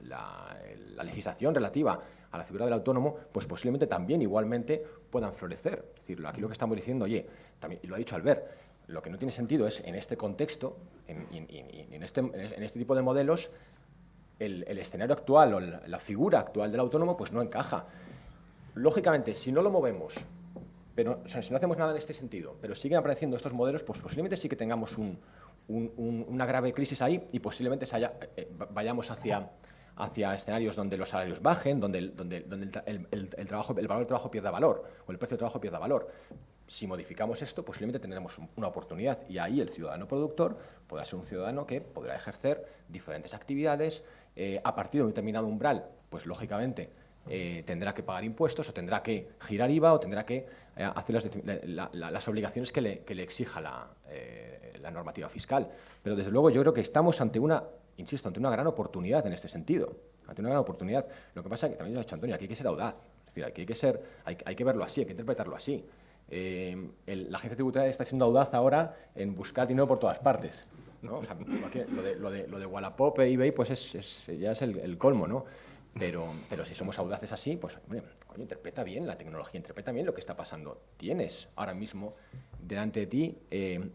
[SPEAKER 3] legislación relativa a la figura del autónomo, pues posiblemente también igualmente puedan florecer. Es decir, aquí lo que estamos diciendo, oye, también, y lo ha dicho Albert, lo que no tiene sentido es, en este contexto, en este tipo de modelos, el escenario actual o la figura actual del autónomo pues no encaja. Lógicamente, si no lo movemos, pero, o sea, si no hacemos nada en este sentido, pero siguen apareciendo estos modelos, pues posiblemente sí que tengamos una grave crisis ahí y posiblemente vayamos hacia escenarios donde los salarios bajen, donde el valor del trabajo pierda valor o el precio del trabajo pierda valor. Si modificamos esto, posiblemente tendremos una oportunidad y ahí el ciudadano productor podrá ser un ciudadano que podrá ejercer diferentes actividades a partir de un determinado umbral, pues lógicamente tendrá que pagar impuestos o tendrá que girar IVA o tendrá que hacer las obligaciones que le exija la normativa fiscal. Pero desde luego yo creo que estamos ante una gran oportunidad en este sentido, ante una gran oportunidad. Lo que pasa es que también lo ha dicho Antonio, aquí hay que ser audaz, es decir, hay que verlo así, hay que interpretarlo así. La agencia tributaria está siendo audaz ahora en buscar dinero por todas partes, ¿no? O sea, lo de Wallapop e eBay pues ya es el colmo, ¿no? Pero si somos audaces así, pues, hombre, coño, interpreta bien la tecnología, interpreta bien lo que está pasando. Tienes ahora mismo delante de ti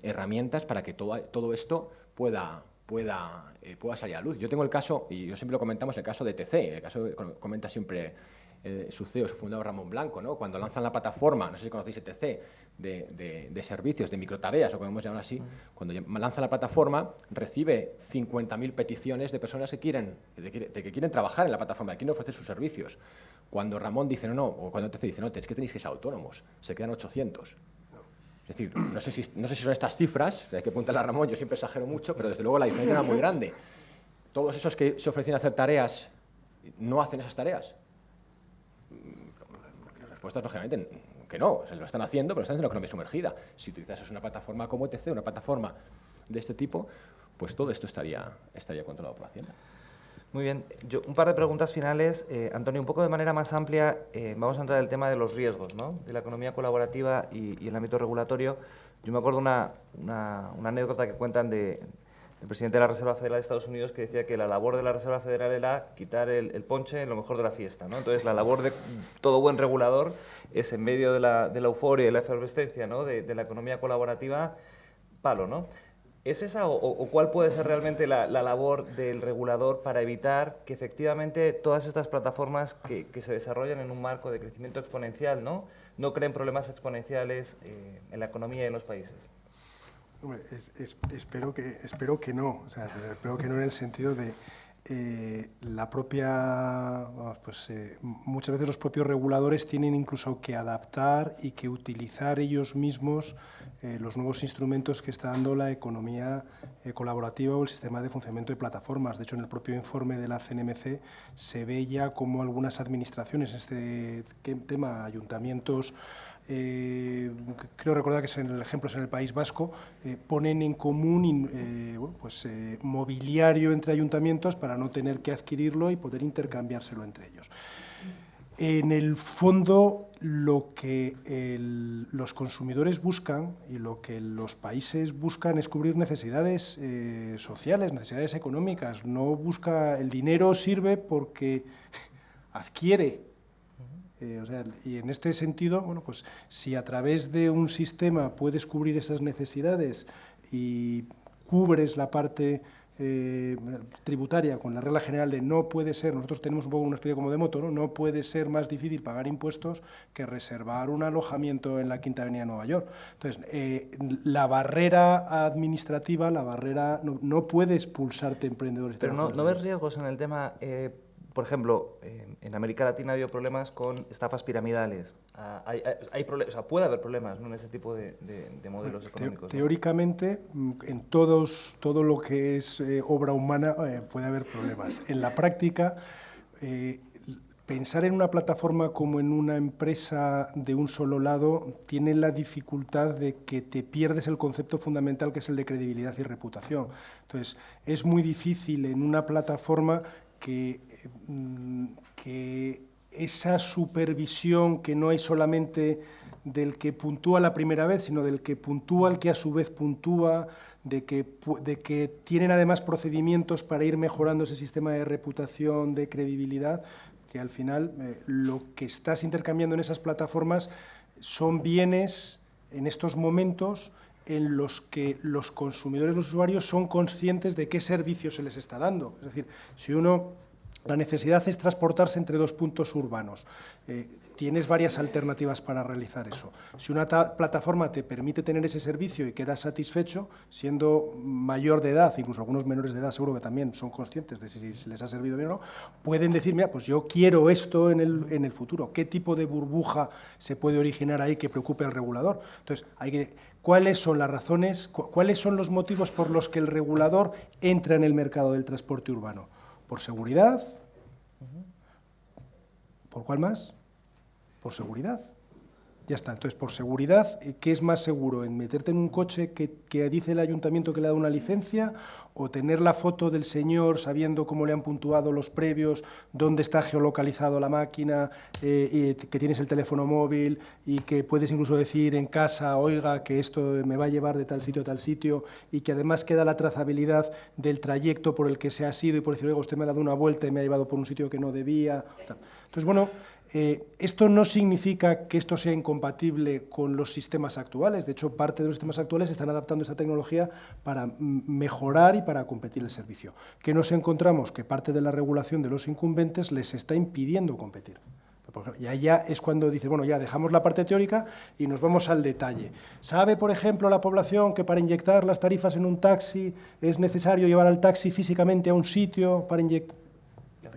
[SPEAKER 3] herramientas para que todo esto pueda salir a luz. Yo tengo el caso, y yo siempre lo comentamos, el caso de TC, el caso que comenta siempre su CEO, su fundador Ramón Blanco, ¿no? Cuando lanzan la plataforma, no sé si conocéis ETC, de servicios, de microtareas, o podemos llamar así, cuando lanza la plataforma, recibe 50.000 peticiones de personas que quieren trabajar en la plataforma, que quieren ofrecer sus servicios. Cuando Ramón dice no, o cuando ETC dice no, es que tenéis que ser autónomos, se quedan 800. Es decir, no sé si son estas cifras, hay que apuntarle a Ramón, yo siempre exagero mucho, pero desde luego la diferencia era muy grande. Todos esos que se ofrecen a hacer tareas no hacen esas tareas. La respuesta es, lógicamente, que no, o sea, lo están haciendo, pero lo están haciendo en la economía sumergida. Si utilizas una plataforma como ETC, una plataforma de este tipo, pues todo esto estaría controlado por Hacienda.
[SPEAKER 1] Muy bien. Un par de preguntas finales. Antonio, un poco de manera más amplia, vamos a entrar en el tema de los riesgos, ¿no?, de la economía colaborativa y el ámbito regulatorio. Yo me acuerdo una anécdota que cuentan del presidente de la Reserva Federal de Estados Unidos, que decía que la labor de la Reserva Federal era quitar el ponche en lo mejor de la fiesta, ¿no? Entonces, la labor de todo buen regulador es, en medio de la euforia y la efervescencia, ¿no?, de la economía colaborativa, palo, ¿no? ¿Es esa o cuál puede ser realmente la labor del regulador para evitar que efectivamente todas estas plataformas que se desarrollan en un marco de crecimiento exponencial no creen problemas exponenciales en la economía y en los países?
[SPEAKER 2] Hombre, espero que no, o sea, espero que no en el sentido de la propia, muchas veces los propios reguladores tienen incluso que adaptar y que utilizar ellos mismos los nuevos instrumentos que está dando la economía colaborativa o el sistema de funcionamiento de plataformas. De hecho, en el propio informe de la CNMC se ve ya cómo algunas administraciones, este tema, ayuntamientos, creo recordar que en el ejemplo es en el País Vasco, ponen en común mobiliario entre ayuntamientos para no tener que adquirirlo y poder intercambiárselo entre ellos. En el fondo, lo que los consumidores buscan y lo que los países buscan es cubrir necesidades sociales, necesidades económicas. No busca, el dinero sirve porque adquiere. Y en este sentido, bueno, pues si a través de un sistema puedes cubrir esas necesidades y cubres la parte tributaria con la regla general de no puede ser, nosotros tenemos un poco una especie como de moto, no puede ser más difícil pagar impuestos que reservar un alojamiento en la Quinta Avenida de Nueva York. Entonces, la barrera administrativa, no puede expulsarte emprendedores.
[SPEAKER 1] Pero ¿no ves riesgos en el tema? Por ejemplo, en América Latina ha habido problemas con estafas piramidales. Puede haber problemas, ¿no?, en ese tipo de modelos económicos.
[SPEAKER 2] Teóricamente, en todo lo que es obra humana puede haber problemas. En la práctica, pensar en una plataforma como en una empresa de un solo lado tiene la dificultad de que te pierdes el concepto fundamental que es el de credibilidad y reputación. Entonces, es muy difícil en una plataforma que esa supervisión que no hay solamente del que puntúa la primera vez, sino del que puntúa el que a su vez puntúa, de que tienen además procedimientos para ir mejorando ese sistema de reputación, de credibilidad, que al final lo que estás intercambiando en esas plataformas son bienes en estos momentos en los que los consumidores, los usuarios, son conscientes de qué servicio se les está dando. Es decir, si la necesidad es transportarse entre dos puntos urbanos, tienes varias alternativas para realizar eso. Si una plataforma te permite tener ese servicio y quedas satisfecho, siendo mayor de edad, incluso algunos menores de edad seguro que también son conscientes de si les ha servido bien o no, pueden decir, mira, pues yo quiero esto en el futuro. ¿Qué tipo de burbuja se puede originar ahí que preocupe al regulador? Entonces, ¿cuáles son las razones, cuáles son los motivos por los que el regulador entra en el mercado del transporte urbano? ¿Por seguridad? ¿Por cuál más? Por seguridad. Ya está. Entonces, por seguridad, ¿qué es más seguro? ¿En meterte en un coche que dice el ayuntamiento que le da una licencia o tener la foto del señor sabiendo cómo le han puntuado los previos, dónde está geolocalizado la máquina, y que tienes el teléfono móvil y que puedes incluso decir en casa, oiga, que esto me va a llevar de tal sitio a tal sitio, y que además queda la trazabilidad del trayecto por el que se ha ido y por decir, oiga, usted me ha dado una vuelta y me ha llevado por un sitio que no debía? Entonces, bueno, esto no significa que esto sea incompatible con los sistemas actuales. De hecho, parte de los sistemas actuales están adaptando esa tecnología para mejorar y para competir el servicio. ¿Qué nos encontramos? Que parte de la regulación de los incumbentes les está impidiendo competir. Y ahí ya es cuando dice, bueno, ya dejamos la parte teórica y nos vamos al detalle. ¿Sabe, por ejemplo, la población que para inyectar las tarifas en un taxi es necesario llevar al taxi físicamente a un sitio para inyectar?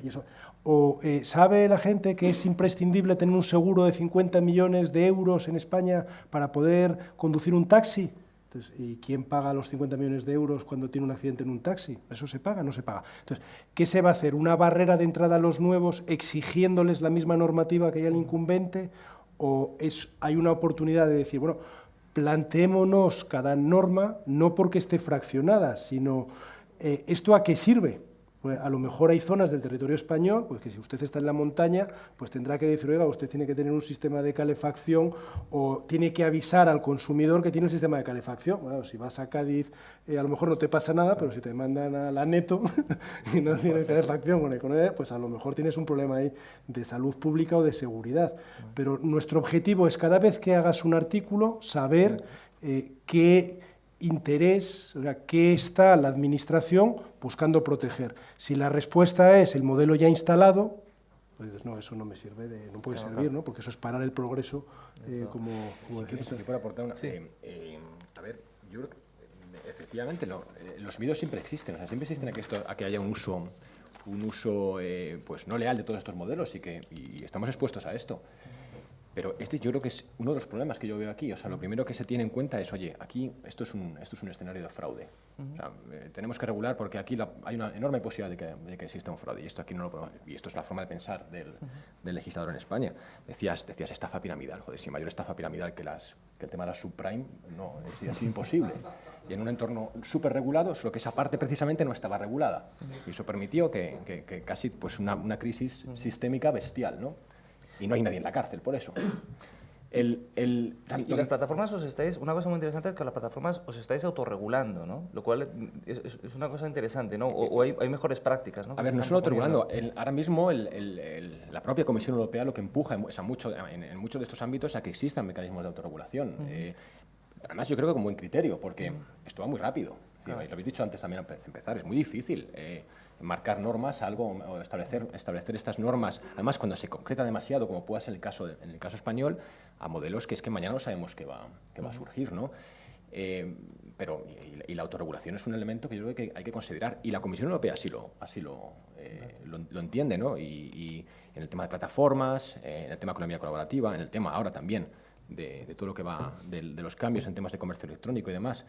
[SPEAKER 2] Y eso. ¿O sabe la gente que es imprescindible tener un seguro de 50 millones de euros en España para poder conducir un taxi? Entonces, ¿y quién paga los 50 millones de euros cuando tiene un accidente en un taxi? ¿Eso se paga? No se paga. Entonces, ¿qué se va a hacer? ¿Una barrera de entrada a los nuevos exigiéndoles la misma normativa que hay al incumbente? ¿O hay una oportunidad de decir, bueno, planteémonos cada norma no porque esté fraccionada, sino ¿esto a qué sirve? Pues a lo mejor hay zonas del territorio español, pues que si usted está en la montaña, pues tendrá que decir, oiga, usted tiene que tener un sistema de calefacción o tiene que avisar al consumidor que tiene el sistema de calefacción. Bueno, si vas a Cádiz, a lo mejor no te pasa nada, pero si te mandan a la Neto y no tienes calefacción con economía, pues a lo mejor tienes un problema ahí de salud pública o de seguridad. Pero nuestro objetivo es cada vez que hagas un artículo, saber qué interés, o sea, qué está la administración buscando proteger. Si la respuesta es el modelo ya instalado, pues no, eso no me sirve, no puede servir, ¿no? Porque eso es parar el progreso, como
[SPEAKER 3] decías. Si puedo aportar una...
[SPEAKER 1] Sí.
[SPEAKER 3] A ver, yo creo que efectivamente los miedos siempre existen, o sea, siempre existen a que haya un un uso pues no leal de todos estos modelos y estamos expuestos a esto. Pero yo creo que es uno de los problemas que yo veo aquí. O sea, lo primero que se tiene en cuenta es, oye, aquí esto es un escenario de fraude. O sea, tenemos que regular porque aquí hay una enorme posibilidad de que exista un fraude. Y esto aquí no lo podemos, y esto es la forma de pensar del legislador en España. Decías estafa piramidal. Joder, si mayor estafa piramidal que el tema de la subprime, no, es imposible. Y en un entorno súper regulado, solo que esa parte precisamente no estaba regulada. Y eso permitió que casi pues una crisis sistémica bestial, ¿no? Y no hay nadie en la cárcel por eso.
[SPEAKER 1] Y las plataformas una cosa muy interesante es que las plataformas os estáis autorregulando, ¿no? Lo cual es una cosa interesante, ¿no? O hay mejores prácticas, ¿no?
[SPEAKER 3] A ver, no solo autorregulando. Ahora mismo la propia Comisión Europea lo que empuja en muchos de estos ámbitos a que existan mecanismos de autorregulación. Además, yo creo que con buen criterio, porque esto va muy rápido. Lo habéis dicho antes también al empezar, es muy difícil marcar normas, o establecer estas normas, además cuando se concreta demasiado, como puede ser en el caso español, a modelos que es que mañana no sabemos qué va a surgir, ¿no? Pero la autorregulación es un elemento que yo creo que hay que considerar, y la Comisión Europea así lo entiende, ¿no? Y en el tema de plataformas, en el tema de economía colaborativa, en el tema ahora también de todo lo que va de los cambios en temas de comercio electrónico y demás.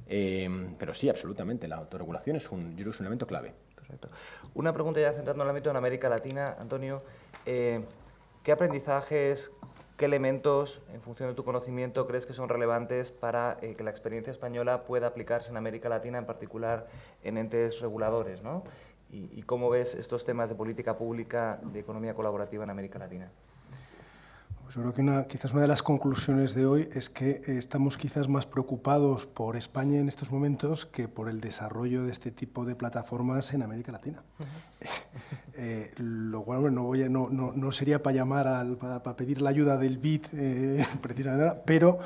[SPEAKER 3] Pero sí, absolutamente, la autorregulación yo creo que es un elemento clave.
[SPEAKER 1] Perfecto. Una pregunta ya centrando en el ámbito de América Latina, Antonio. ¿Qué aprendizajes, qué elementos, en función de tu conocimiento, crees que son relevantes para que la experiencia española pueda aplicarse en América Latina, en particular en entes reguladores, ¿no? ¿Y cómo ves estos temas de política pública, de economía colaborativa en América Latina?
[SPEAKER 2] Pues yo creo que quizás una de las conclusiones de hoy es que estamos quizás más preocupados por España en estos momentos que por el desarrollo de este tipo de plataformas en América Latina. Lo cual no sería para llamar para pedir la ayuda del BID precisamente, pero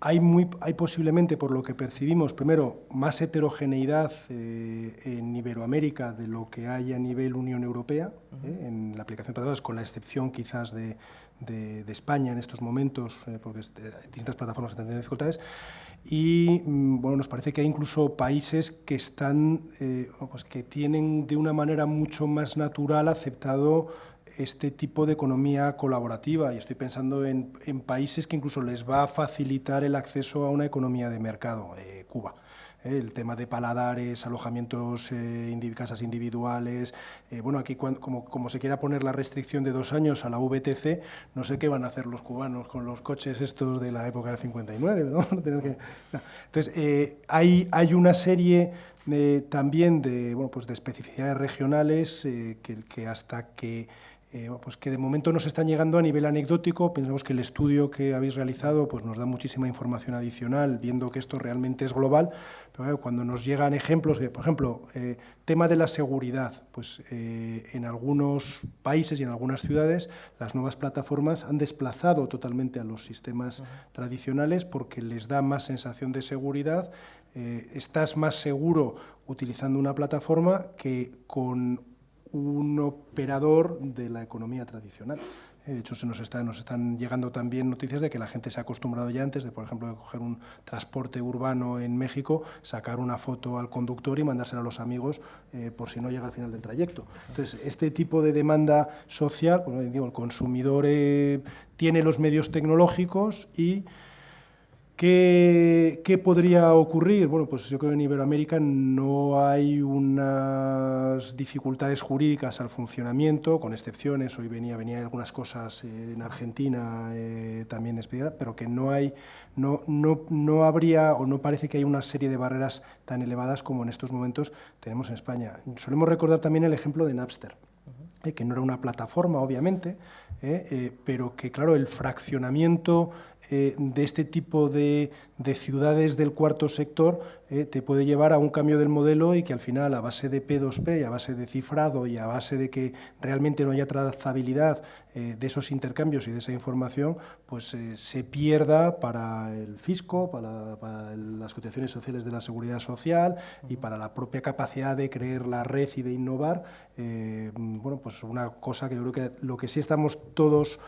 [SPEAKER 2] hay posiblemente, por lo que percibimos, primero, más heterogeneidad en Iberoamérica de lo que hay a nivel Unión Europea, en la aplicación de plataformas, con la excepción quizás de España en estos momentos, porque distintas plataformas están teniendo dificultades. Y bueno, nos parece que hay incluso países que que tienen de una manera mucho más natural aceptado este tipo de economía colaborativa, y estoy pensando en países que incluso les va a facilitar el acceso a una economía de mercado, Cuba. El tema de paladares, alojamientos, casas individuales. Bueno, aquí como se quiera poner la restricción de 2 años a la VTC, no sé qué van a hacer los cubanos con los coches estos de la época del 59, ¿no? Entonces, hay una serie también de especificidades regionales que hasta que que de momento nos están llegando a nivel anecdótico. Pensamos que el estudio que habéis realizado nos da muchísima información adicional, viendo que esto realmente es global, pero cuando nos llegan ejemplos, por ejemplo, tema de la seguridad, en algunos países y en algunas ciudades las nuevas plataformas han desplazado totalmente a los sistemas tradicionales porque les da más sensación de seguridad. Estás más seguro utilizando una plataforma que con un operador de la economía tradicional. De hecho, nos están llegando también noticias de que la gente se ha acostumbrado ya antes de, por ejemplo, de coger un transporte urbano en México, sacar una foto al conductor y mandársela a los amigos por si no llega al final del trayecto. Entonces, este tipo de demanda social, el consumidor tiene los medios tecnológicos y ¿qué podría ocurrir? Bueno, pues yo creo que en Iberoamérica no hay unas dificultades jurídicas al funcionamiento, con excepciones. Hoy venía algunas cosas en Argentina también expedidas, pero que no habría o no parece que haya una serie de barreras tan elevadas como en estos momentos tenemos en España. Solemos recordar también el ejemplo de Napster, que no era una plataforma, obviamente, pero que, claro, el fraccionamiento de este tipo de ciudades del cuarto sector te puede llevar a un cambio del modelo y que al final, a base de P2P y a base de cifrado y a base de que realmente no haya trazabilidad de esos intercambios y de esa información, se pierda para el fisco, para las cotizaciones sociales de la seguridad social y para la propia capacidad de creer la red y de innovar. Una cosa que yo creo que lo que sí estamos todos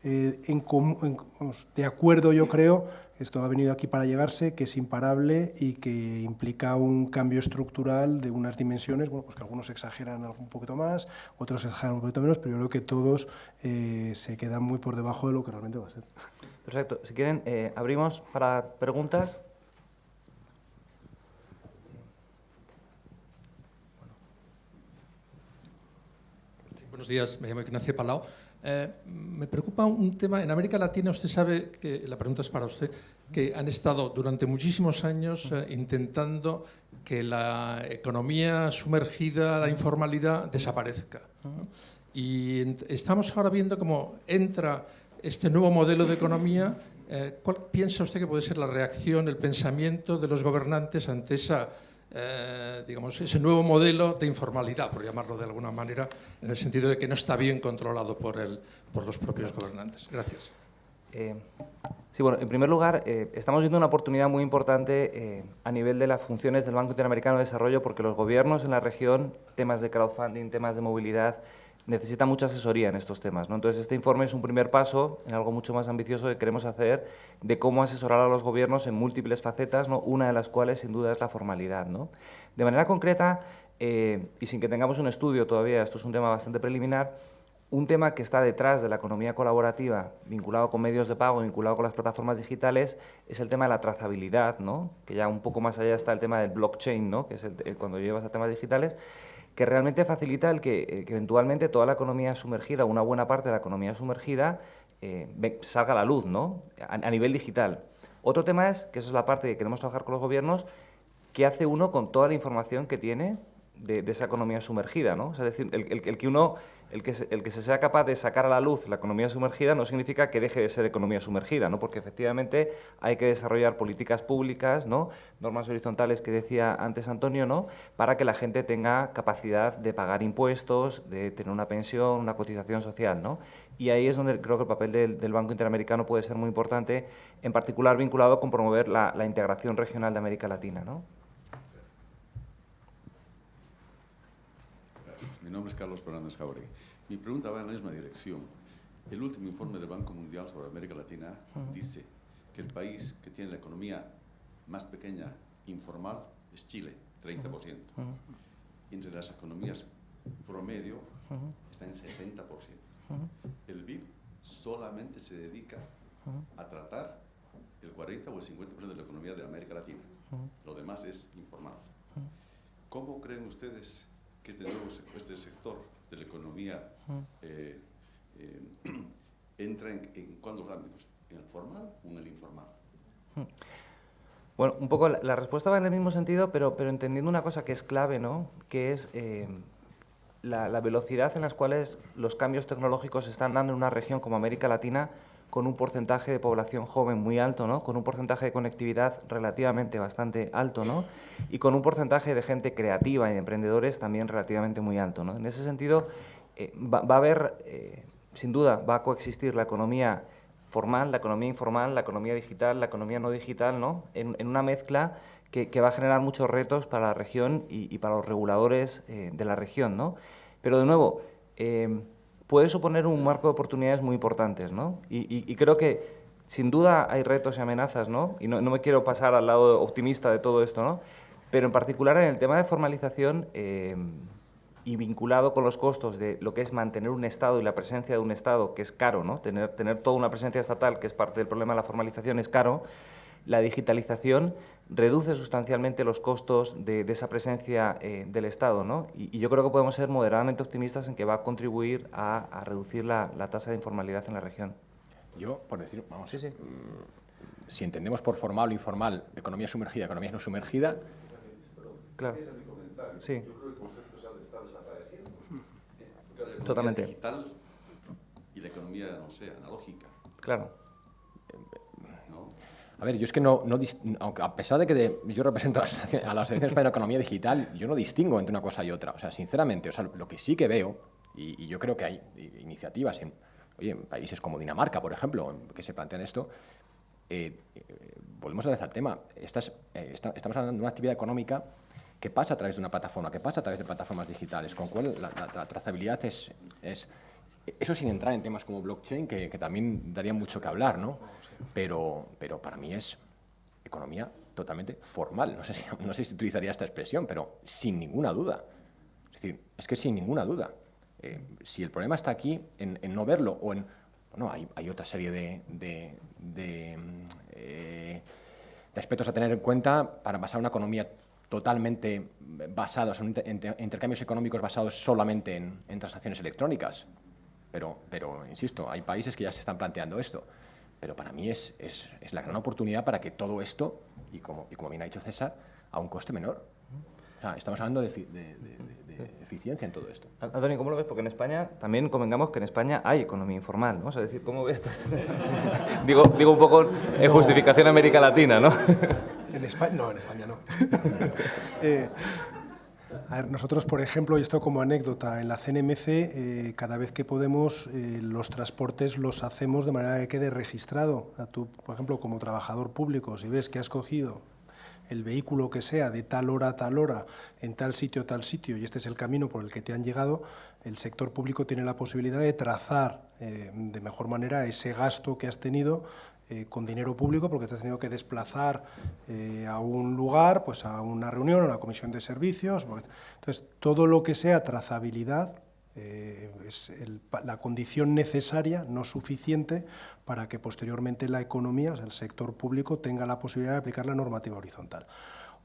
[SPEAKER 2] de acuerdo, yo creo, Esto ha venido aquí para llegarse, que es imparable y que implica un cambio estructural de unas dimensiones, bueno, pues que algunos exageran un poquito más, otros exageran un poquito menos, pero yo creo que todos se quedan muy por debajo de lo que realmente va a ser.
[SPEAKER 1] Perfecto. Si quieren, abrimos para preguntas.
[SPEAKER 4] Buenos días, me llamo Ignacio Palau. Me preocupa un tema. En América Latina, usted sabe, que la pregunta es para usted, que han estado durante muchísimos años intentando que la economía sumergida, la informalidad, desaparezca, ¿no? Y estamos ahora viendo cómo entra este nuevo modelo de economía. ¿Cuál piensa usted que puede ser la reacción, el pensamiento de los gobernantes ante digamos, ese nuevo modelo de informalidad, por llamarlo de alguna manera, en el sentido de que no está bien controlado por los propios gobernantes? Gracias.
[SPEAKER 1] Sí, bueno, en primer lugar, estamos viendo una oportunidad muy importante a nivel de las funciones del Banco Interamericano de Desarrollo, porque los gobiernos en la región, temas de crowdfunding, temas de movilidad, necesitan mucha asesoría en estos temas, ¿no? Entonces, este informe es un primer paso en algo mucho más ambicioso que queremos hacer de cómo asesorar a los gobiernos en múltiples facetas, ¿no? Una de las cuales, sin duda, es la formalidad, ¿no? De manera concreta, y sin que tengamos un estudio todavía, esto es un tema bastante preliminar, un tema que está detrás de la economía colaborativa, vinculado con medios de pago, vinculado con las plataformas digitales, es el tema de la trazabilidad, ¿no? Que ya un poco más allá está el tema del blockchain, ¿no? Que es cuando llevas a temas digitales, que realmente facilita que eventualmente toda la economía sumergida, una buena parte de la economía sumergida, salga a la luz, ¿no? A nivel digital. Otro tema es, que eso es la parte que queremos trabajar con los gobiernos, qué hace uno con toda la información que tiene de esa economía sumergida, ¿no? O sea, es decir, el que se sea capaz de sacar a la luz la economía sumergida no significa que deje de ser economía sumergida, ¿no? Porque efectivamente hay que desarrollar políticas públicas, ¿no? Normas horizontales que decía antes Antonio, ¿no? Para que la gente tenga capacidad de pagar impuestos, de tener una pensión, una cotización social, ¿no? Y ahí es donde creo que el papel del Banco Interamericano puede ser muy importante, en particular vinculado con promover la integración regional de América Latina, ¿no?
[SPEAKER 5] Mi nombre es Carlos Fernández Jauregui. Mi pregunta va en la misma dirección. El último informe del Banco Mundial sobre América Latina dice que el país que tiene la economía más pequeña informal es Chile, 30%. Y entre las economías promedio está en 60%. El BID solamente se dedica a tratar el 40 o el 50% de la economía de América Latina. Lo demás es informal. ¿Cómo creen ustedes que este sector de la economía entra en cuántos ámbitos? ¿En el formal o en el informal?
[SPEAKER 1] Bueno, un poco la respuesta va en el mismo sentido, pero entendiendo una cosa que es clave, ¿no? Que es la velocidad en las cuales los cambios tecnológicos se están dando en una región como América Latina, con un porcentaje de población joven muy alto, ¿no? Con un porcentaje de conectividad relativamente bastante alto, ¿no? Y con un porcentaje de gente creativa y de emprendedores también relativamente muy alto, ¿no? En ese sentido, va a haber, sin duda, va a coexistir la economía formal, la economía informal, la economía digital, la economía no digital, ¿no? En una mezcla que va a generar muchos retos para la región y para los reguladores de la región, ¿no? Pero, de nuevo, puede suponer un marco de oportunidades muy importantes, ¿no? Y creo que, sin duda, hay retos y amenazas, ¿no? Y no me quiero pasar al lado optimista de todo esto, ¿no? Pero, en particular, en el tema de formalización y vinculado con los costos de lo que es mantener un Estado y la presencia de un Estado, que es caro, ¿no? Tener toda una presencia estatal, que es parte del problema de la formalización, es caro. La digitalización reduce sustancialmente los costos de esa presencia del Estado, ¿no? Y yo creo que podemos ser moderadamente optimistas en que va a contribuir a reducir la tasa de informalidad en la región.
[SPEAKER 3] Yo, por decir, vamos, sí. Si entendemos por formal o informal economía sumergida, economía no sumergida...
[SPEAKER 1] Claro. Sí.
[SPEAKER 5] Yo creo que el concepto está desapareciendo.
[SPEAKER 1] Totalmente.
[SPEAKER 5] La digital y la economía, no sé, analógica.
[SPEAKER 1] Claro.
[SPEAKER 5] ¿No?
[SPEAKER 3] A ver, yo es que aunque a pesar de que yo represento a la Asociación Española de Economía Digital, yo no distingo entre una cosa y otra. O sea, sinceramente, lo que sí que veo, y yo creo que hay iniciativas en países como Dinamarca, por ejemplo, que se plantean esto, volvemos a vez al tema. Estamos hablando de una actividad económica que pasa a través de una plataforma, que pasa a través de plataformas digitales, con cual la trazabilidad es Eso sin entrar en temas como blockchain, que también daría mucho que hablar, ¿no? Pero para mí es economía totalmente formal. No sé si utilizaría esta expresión, pero sin ninguna duda. Es decir, es que sin ninguna duda. Si el problema está aquí, en no verlo, o en... Bueno, hay otra serie de aspectos a tener en cuenta para basar una economía totalmente basada, o sea, intercambios económicos basados solamente en transacciones electrónicas. Pero, insisto, hay países que ya se están planteando esto. Pero para mí es la gran oportunidad para que todo esto, y como bien ha dicho César, a un coste menor. O sea, estamos hablando de eficiencia en todo esto.
[SPEAKER 1] Antonio, ¿cómo lo ves? Porque en España, también convengamos que en España hay economía informal, ¿no? O sea, es decir, ¿cómo ves esto? digo un poco en justificación a América Latina, ¿no?
[SPEAKER 2] En España no. A ver, nosotros, por ejemplo, y esto como anécdota, en la CNMC, cada vez que podemos, los transportes los hacemos de manera que quede registrado. Tú, por ejemplo, como trabajador público, si ves que has cogido el vehículo que sea de tal hora a tal hora, en tal sitio, y este es el camino por el que te han llegado, el sector público tiene la posibilidad de trazar de mejor manera ese gasto que has tenido con dinero público, porque te has tenido que desplazar a un lugar, pues a una reunión, a una comisión de servicios. Entonces, todo lo que sea trazabilidad es la condición necesaria, no suficiente, para que posteriormente la economía, o sea, el sector público, tenga la posibilidad de aplicar la normativa horizontal.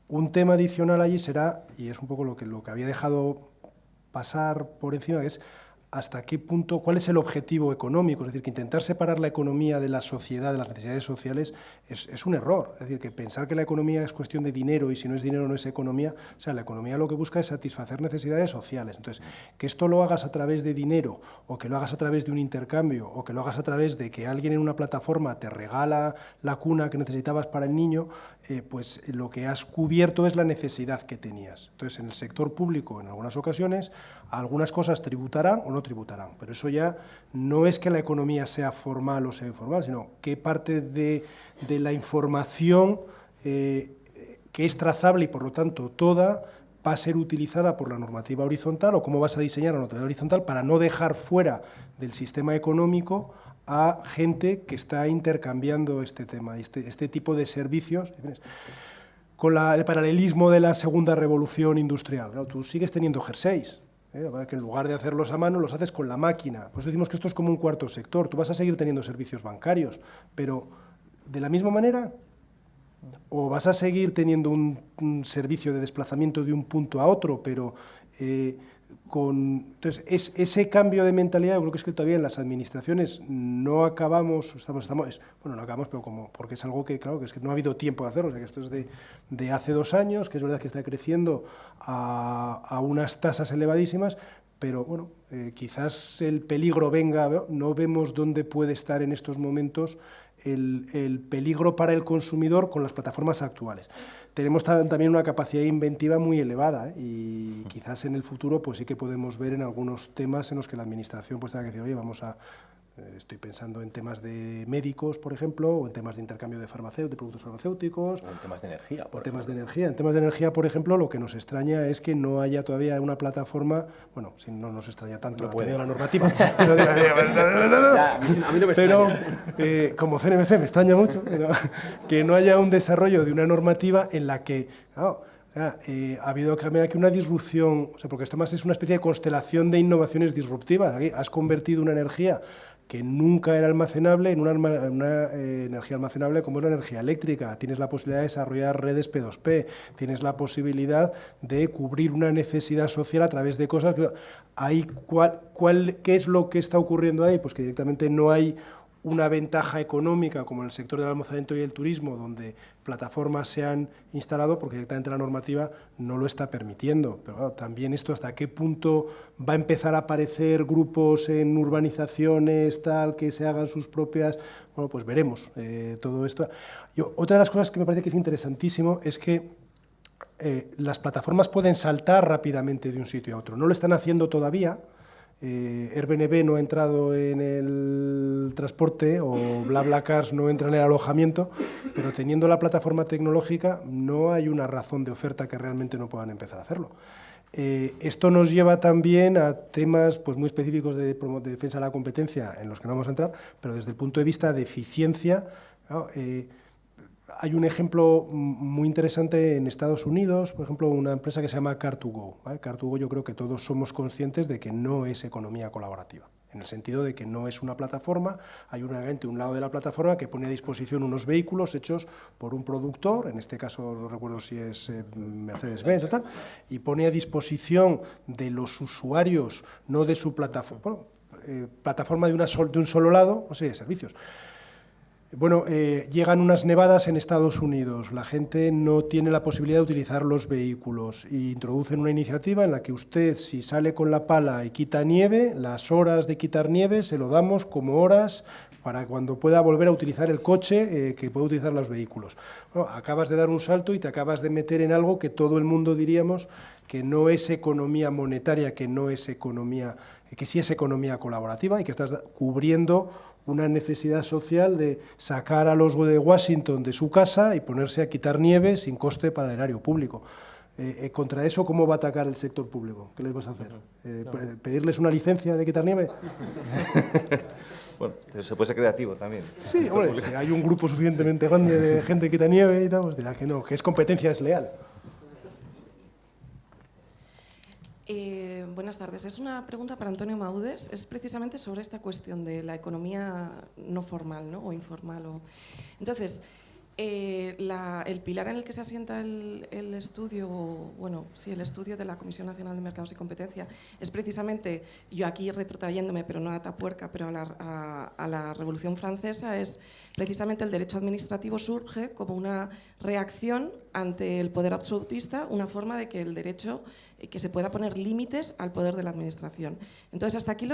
[SPEAKER 2] Un tema adicional allí será, y es un poco lo que había dejado pasar por encima, que es hasta qué punto, cuál es el objetivo económico. Es decir, que intentar separar la economía de la sociedad, de las necesidades sociales, es un error. Es decir, que pensar que la economía es cuestión de dinero y si no es dinero no es economía. O sea, la economía lo que busca es satisfacer necesidades sociales. Entonces, que esto lo hagas a través de dinero, o que lo hagas a través de un intercambio, o que lo hagas a través de que alguien en una plataforma te regala la cuna que necesitabas para el niño, pues lo que has cubierto es la necesidad que tenías. Entonces, en el sector público, en algunas ocasiones, algunas cosas tributarán o no tributarán, pero eso ya no es que la economía sea formal o sea informal, sino qué parte de la información que es trazable y por lo tanto toda va a ser utilizada por la normativa horizontal, o cómo vas a diseñar la normativa horizontal para no dejar fuera del sistema económico a gente que está intercambiando este tema, este tipo de servicios. Con el paralelismo de la segunda revolución industrial, ¿no? Tú sigues teniendo jerseys, que en lugar de hacerlos a mano los haces con la máquina. Pues decimos que esto es como un cuarto sector. Tú vas a seguir teniendo servicios bancarios, pero de la misma manera, o vas a seguir teniendo un servicio de desplazamiento de un punto a otro, pero entonces ese cambio de mentalidad, yo creo que es que todavía en las administraciones no acabamos, no acabamos, pero porque es algo que, claro, que es que no ha habido tiempo de hacerlo. O sea, que esto es de hace 2 años, que es verdad que está creciendo a unas tasas elevadísimas, pero bueno, quizás el peligro venga, no vemos dónde puede estar en estos momentos el peligro para el consumidor con las plataformas actuales. Tenemos también una capacidad inventiva muy elevada, y quizás en el futuro pues sí que podemos ver en algunos temas en los que la administración pues tenga que decir, oye, estoy pensando en temas de médicos, por ejemplo, o en temas de intercambio de productos farmacéuticos.
[SPEAKER 3] O en temas de energía.
[SPEAKER 2] En temas de energía, por ejemplo, lo que nos extraña es que no haya todavía una plataforma, bueno, si no nos extraña tanto la normativa,
[SPEAKER 3] A mí no me extraña.
[SPEAKER 2] pero como CNMC me extraña mucho, que no haya un desarrollo de una normativa en la que, claro, ha habido también aquí una disrupción, o sea, porque esto más es una especie de constelación de innovaciones disruptivas. Aquí has convertido una energía que nunca era almacenable en una energía almacenable como es la energía eléctrica. Tienes la posibilidad de desarrollar redes P2P, tienes la posibilidad de cubrir una necesidad social a través de cosas que hay. ¿Qué es lo que está ocurriendo ahí? Pues que directamente no hay una ventaja económica como en el sector del almacenamiento y el turismo, donde plataformas se han instalado, porque directamente la normativa no lo está permitiendo. Pero claro, también esto, hasta qué punto va a empezar a aparecer grupos en urbanizaciones, tal, que se hagan sus propias... Bueno, pues veremos todo esto. Otra de las cosas que me parece que es interesantísimo es que las plataformas pueden saltar rápidamente de un sitio a otro. No lo están haciendo todavía. Airbnb no ha entrado en el transporte, o BlaBlaCar no entra en el alojamiento, pero teniendo la plataforma tecnológica no hay una razón de oferta que realmente no puedan empezar a hacerlo. Esto nos lleva también a temas pues, muy específicos de defensa de la competencia, en los que no vamos a entrar, pero desde el punto de vista de eficiencia, ¿no? Hay un ejemplo muy interesante en Estados Unidos, por ejemplo, una empresa que se llama Car2Go. ¿Vale? Car2Go, yo creo que todos somos conscientes de que no es economía colaborativa, en el sentido de que no es una plataforma, hay un agente a un lado de la plataforma que pone a disposición unos vehículos hechos por un productor, en este caso no recuerdo si es Mercedes-Benz o tal, y pone a disposición de los usuarios, no de su plataforma, plataforma de un solo lado, una serie de servicios. Bueno, llegan unas nevadas en Estados Unidos, la gente no tiene la posibilidad de utilizar los vehículos e introducen una iniciativa en la que usted, si sale con la pala y quita nieve, las horas de quitar nieve se lo damos como horas para cuando pueda volver a utilizar el coche, que pueda utilizar los vehículos. Bueno, acabas de dar un salto y te acabas de meter en algo que todo el mundo diríamos que no es economía monetaria, que no es economía, que sí es economía colaborativa y que estás cubriendo una necesidad social de sacar a los de Washington de su casa y ponerse a quitar nieve sin coste para el erario público. Contra eso, ¿cómo va a atacar el sector público? ¿Qué les vas a hacer? ¿Pedirles una licencia de quitar nieve?
[SPEAKER 1] Bueno, se puede ser creativo también.
[SPEAKER 2] Sí, hombre, si hay un grupo suficientemente grande de gente que quita nieve y tal, pues dirá que no, que es competencia desleal.
[SPEAKER 6] Buenas tardes. Es una pregunta para Antonio Maudes. Es precisamente sobre esta cuestión de la economía no formal, ¿no? O informal. Entonces, el pilar en el que se asienta el estudio, bueno, sí, el estudio de la Comisión Nacional de Mercados y Competencia es precisamente, yo aquí retrotrayéndome, pero no a Atapuerca, pero a la Revolución Francesa, es precisamente el derecho administrativo surge como una reacción ante el poder absolutista, una forma de que el derecho, que se pueda poner límites al poder de la administración. Entonces, hasta aquí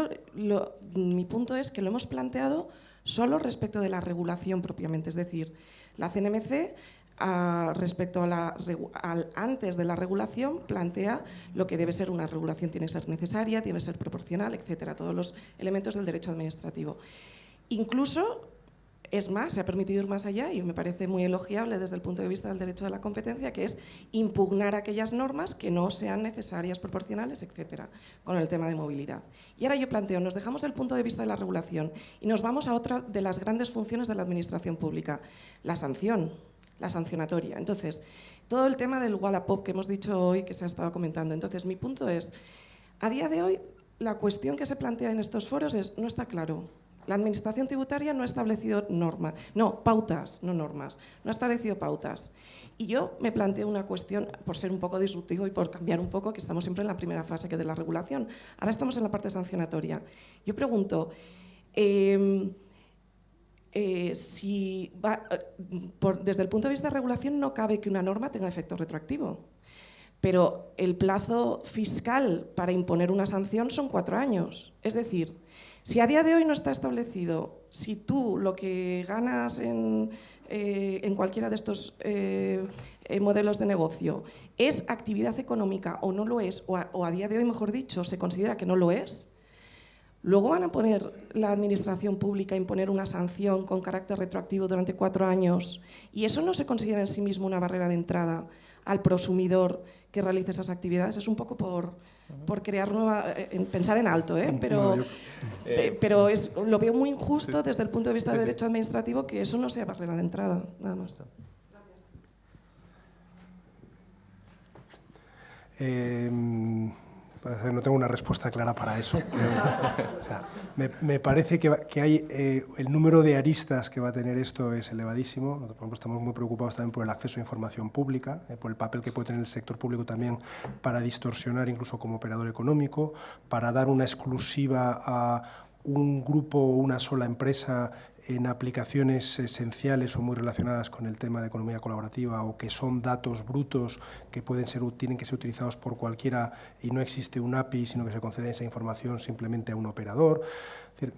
[SPEAKER 6] mi punto es que lo hemos planteado solo respecto de la regulación propiamente, es decir, la CNMC, respecto antes de la regulación, plantea lo que debe ser una regulación, tiene que ser necesaria, debe ser proporcional, etcétera, todos los elementos del derecho administrativo. Incluso, es más, se ha permitido ir más allá y me parece muy elogiable desde el punto de vista del derecho de la competencia, que es impugnar aquellas normas que no sean necesarias, proporcionales, etcétera, con el tema de movilidad. Y ahora yo planteo, nos dejamos el punto de vista de la regulación y nos vamos a otra de las grandes funciones de la administración pública, la sanción, la sancionatoria. Entonces, todo el tema del Wallapop que hemos dicho hoy, que se ha estado comentando. Entonces, mi punto es, a día de hoy, la cuestión que se plantea en estos foros es, no está claro. La Administración tributaria no ha establecido normas, no, pautas, no normas, no ha establecido pautas. Y yo me planteo una cuestión, por ser un poco disruptivo y por cambiar un poco, que estamos siempre en la primera fase que de la regulación. Ahora estamos en la parte sancionatoria. Yo pregunto, si desde el punto de vista de regulación no cabe que una norma tenga efecto retroactivo, pero el plazo fiscal para imponer una sanción son 4 años. Es decir, si a día de hoy no está establecido, si tú lo que ganas en cualquiera de estos modelos de negocio es actividad económica o no lo es, o a día de hoy, mejor dicho, se considera que no lo es, luego van a poner la administración pública a imponer una sanción con carácter retroactivo durante 4 años y eso no se considera en sí mismo una barrera de entrada al prosumidor que realice esas actividades. Es un poco por crear pensar en alto, pero lo veo muy injusto desde el punto de vista del derecho administrativo que eso no sea barrera de entrada, nada más.
[SPEAKER 2] No tengo una respuesta clara para eso. O sea, me parece que hay el número de aristas que va a tener esto es elevadísimo. Nosotros, por ejemplo, estamos muy preocupados también por el acceso a información pública, por el papel que puede tener el sector público también para distorsionar incluso como operador económico, para dar una exclusiva a un grupo o una sola empresa en aplicaciones esenciales o muy relacionadas con el tema de economía colaborativa o que son datos brutos que tienen que ser utilizados por cualquiera y no existe un API, sino que se concede esa información simplemente a un operador. Es decir,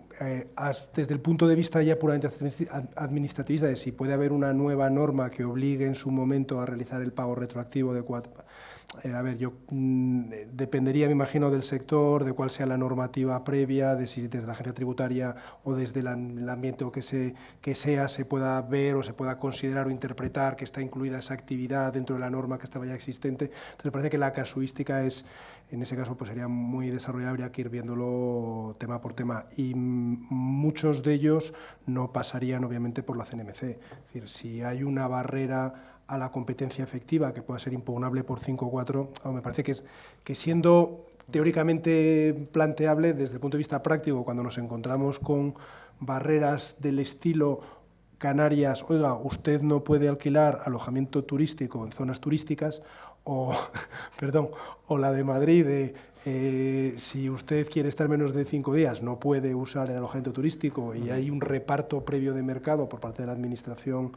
[SPEAKER 2] desde el punto de vista ya puramente administrativista de si puede haber una nueva norma que obligue en su momento a realizar el pago retroactivo de 4... a ver, yo dependería, me imagino, del sector, de cuál sea la normativa previa, de si desde la agencia tributaria o desde el ambiente o que sea, se pueda ver o se pueda considerar o interpretar que está incluida esa actividad dentro de la norma que estaba ya existente. Entonces, me parece que la casuística es, en ese caso, pues sería muy desarrollable, habría que ir viéndolo tema por tema. Y muchos de ellos no pasarían, obviamente, por la CNMC. Es decir, si hay una barrera a la competencia efectiva que pueda ser impugnable por 5 o 4, me parece que siendo teóricamente planteable, desde el punto de vista práctico, cuando nos encontramos con barreras del estilo Canarias, oiga, usted no puede alquilar alojamiento turístico en zonas turísticas, o, perdón, o la de Madrid, si usted quiere estar menos de 5 días, no puede usar el alojamiento turístico, y hay un reparto previo de mercado por parte de la Administración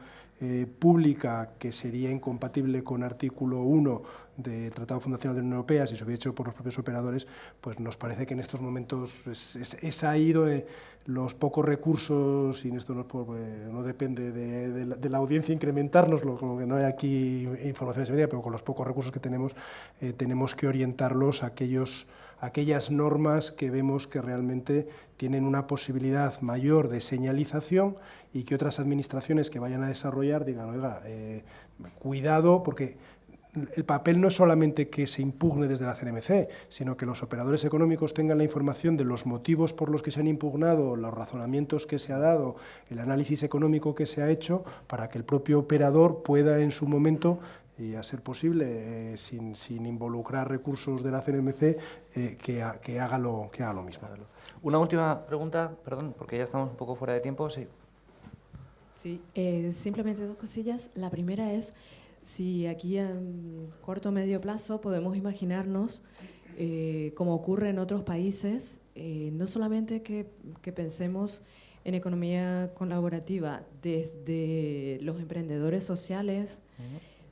[SPEAKER 2] pública que sería incompatible con artículo 1 del Tratado Fundacional de la Unión Europea, si se hubiera hecho por los propios operadores, pues nos parece que en estos momentos es ahí los pocos recursos, y esto no depende de la audiencia incrementárnoslo, como que no hay aquí informaciones de media, pero con los pocos recursos que tenemos que orientarlos a aquellas normas que vemos que realmente tienen una posibilidad mayor de señalización, y que otras administraciones que vayan a desarrollar digan, oiga, cuidado, porque el papel no es solamente que se impugne desde la CNMC, sino que los operadores económicos tengan la información de los motivos por los que se han impugnado, los razonamientos que se ha dado, el análisis económico que se ha hecho, para que el propio operador pueda en su momento, y a ser posible, sin involucrar recursos de la CNMC, que haga lo mismo.
[SPEAKER 1] Una última pregunta, perdón, porque ya estamos un poco fuera de tiempo. Sí.
[SPEAKER 7] Sí, simplemente 2 cosillas. La primera es si aquí a corto o medio plazo podemos imaginarnos, como ocurre en otros países, no solamente que pensemos en economía colaborativa desde los emprendedores sociales,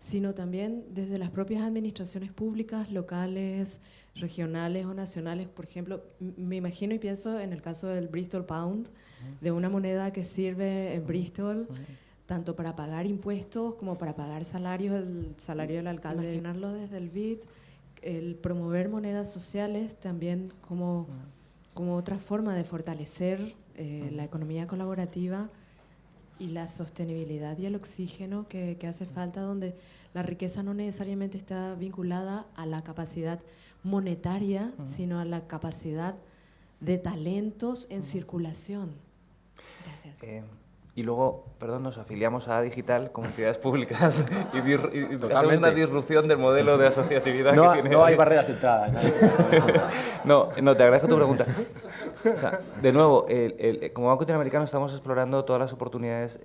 [SPEAKER 7] sino también desde las propias administraciones públicas, locales, regionales o nacionales. Por ejemplo, me imagino y pienso en el caso del Bristol Pound, de una moneda que sirve en Bristol tanto para pagar impuestos como para pagar salarios, el salario del alcalde. Imaginarlo desde el BID, el promover monedas sociales también como otra forma de fortalecer la economía colaborativa y la sostenibilidad y el oxígeno que hace falta, donde la riqueza no necesariamente está vinculada a la capacidad monetaria, sino a la capacidad de talentos en circulación. Gracias.
[SPEAKER 1] Y luego, perdón, nos afiliamos a Digital como entidades públicas y hacemos una disrupción del modelo de asociatividad que tiene.
[SPEAKER 3] No hay barreras de entrada.
[SPEAKER 1] No, te agradezco tu pregunta. O sea, de nuevo, como Banco Interamericano estamos explorando todas las oportunidades.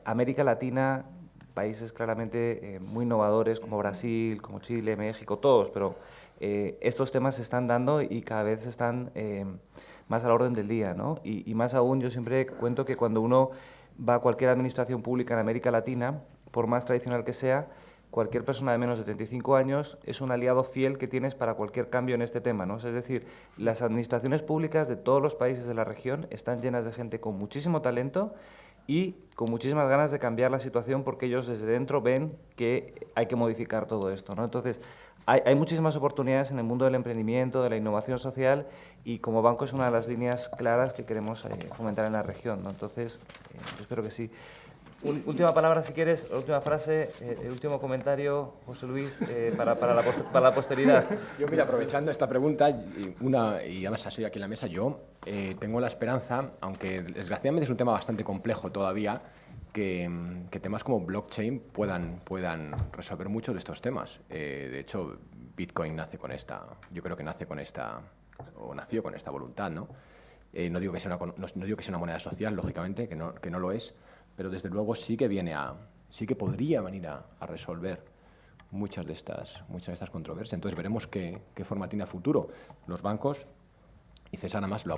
[SPEAKER 1] América Latina, países claramente muy innovadores como Brasil, como Chile, México, todos, pero estos temas se están dando y cada vez están más a la orden del día, ¿no? Y más aún, yo siempre cuento que cuando uno va a cualquier administración pública en América Latina, por más tradicional que sea, cualquier persona de menos de 35 años es un aliado fiel que tienes para cualquier cambio en este tema, ¿no? Es decir, las administraciones públicas de todos los países de la región están llenas de gente con muchísimo talento y con muchísimas ganas de cambiar la situación, porque ellos desde dentro ven que hay que modificar todo esto, ¿no? Entonces, hay muchísimas oportunidades en el mundo del emprendimiento, de la innovación social, y como banco es una de las líneas claras que queremos fomentar en la región, ¿no? Entonces, yo espero que sí. Última palabra, si quieres, última frase, el último comentario, José Luis, para la posteridad.
[SPEAKER 3] Yo, mira, aprovechando esta pregunta, y además así aquí en la mesa, yo tengo la esperanza, aunque desgraciadamente es un tema bastante complejo todavía, que temas como blockchain puedan resolver muchos de estos temas. De hecho, Bitcoin nació con esta voluntad, ¿no? No digo que sea una moneda social, lógicamente, que no lo es, pero desde luego sí que podría venir a resolver muchas de estas controversias. Entonces veremos qué forma tiene a futuro. Los bancos, y César además que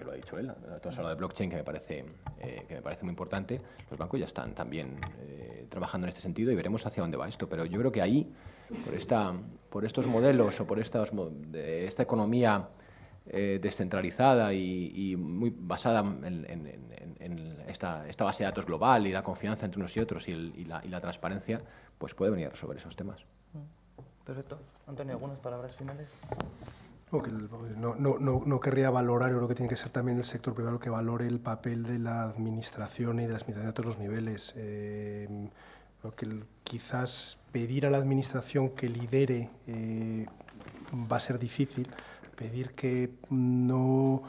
[SPEAKER 3] lo ha dicho él, tú has hablado de blockchain, que me parece muy importante. Los bancos ya están también trabajando en este sentido y veremos hacia dónde va esto. Pero yo creo que ahí, por estos modelos o por esta economía descentralizada y muy basada en esta base de datos global y la confianza entre unos y otros y la transparencia, pues puede venir a resolver esos temas.
[SPEAKER 1] Perfecto. Antonio, ¿algunas palabras finales?
[SPEAKER 2] No querría valorar, yo creo que tiene que ser también el sector privado que valore el papel de la administración y de la administración a todos los niveles. Creo que quizás pedir a la administración que lidere va a ser difícil, pedir que no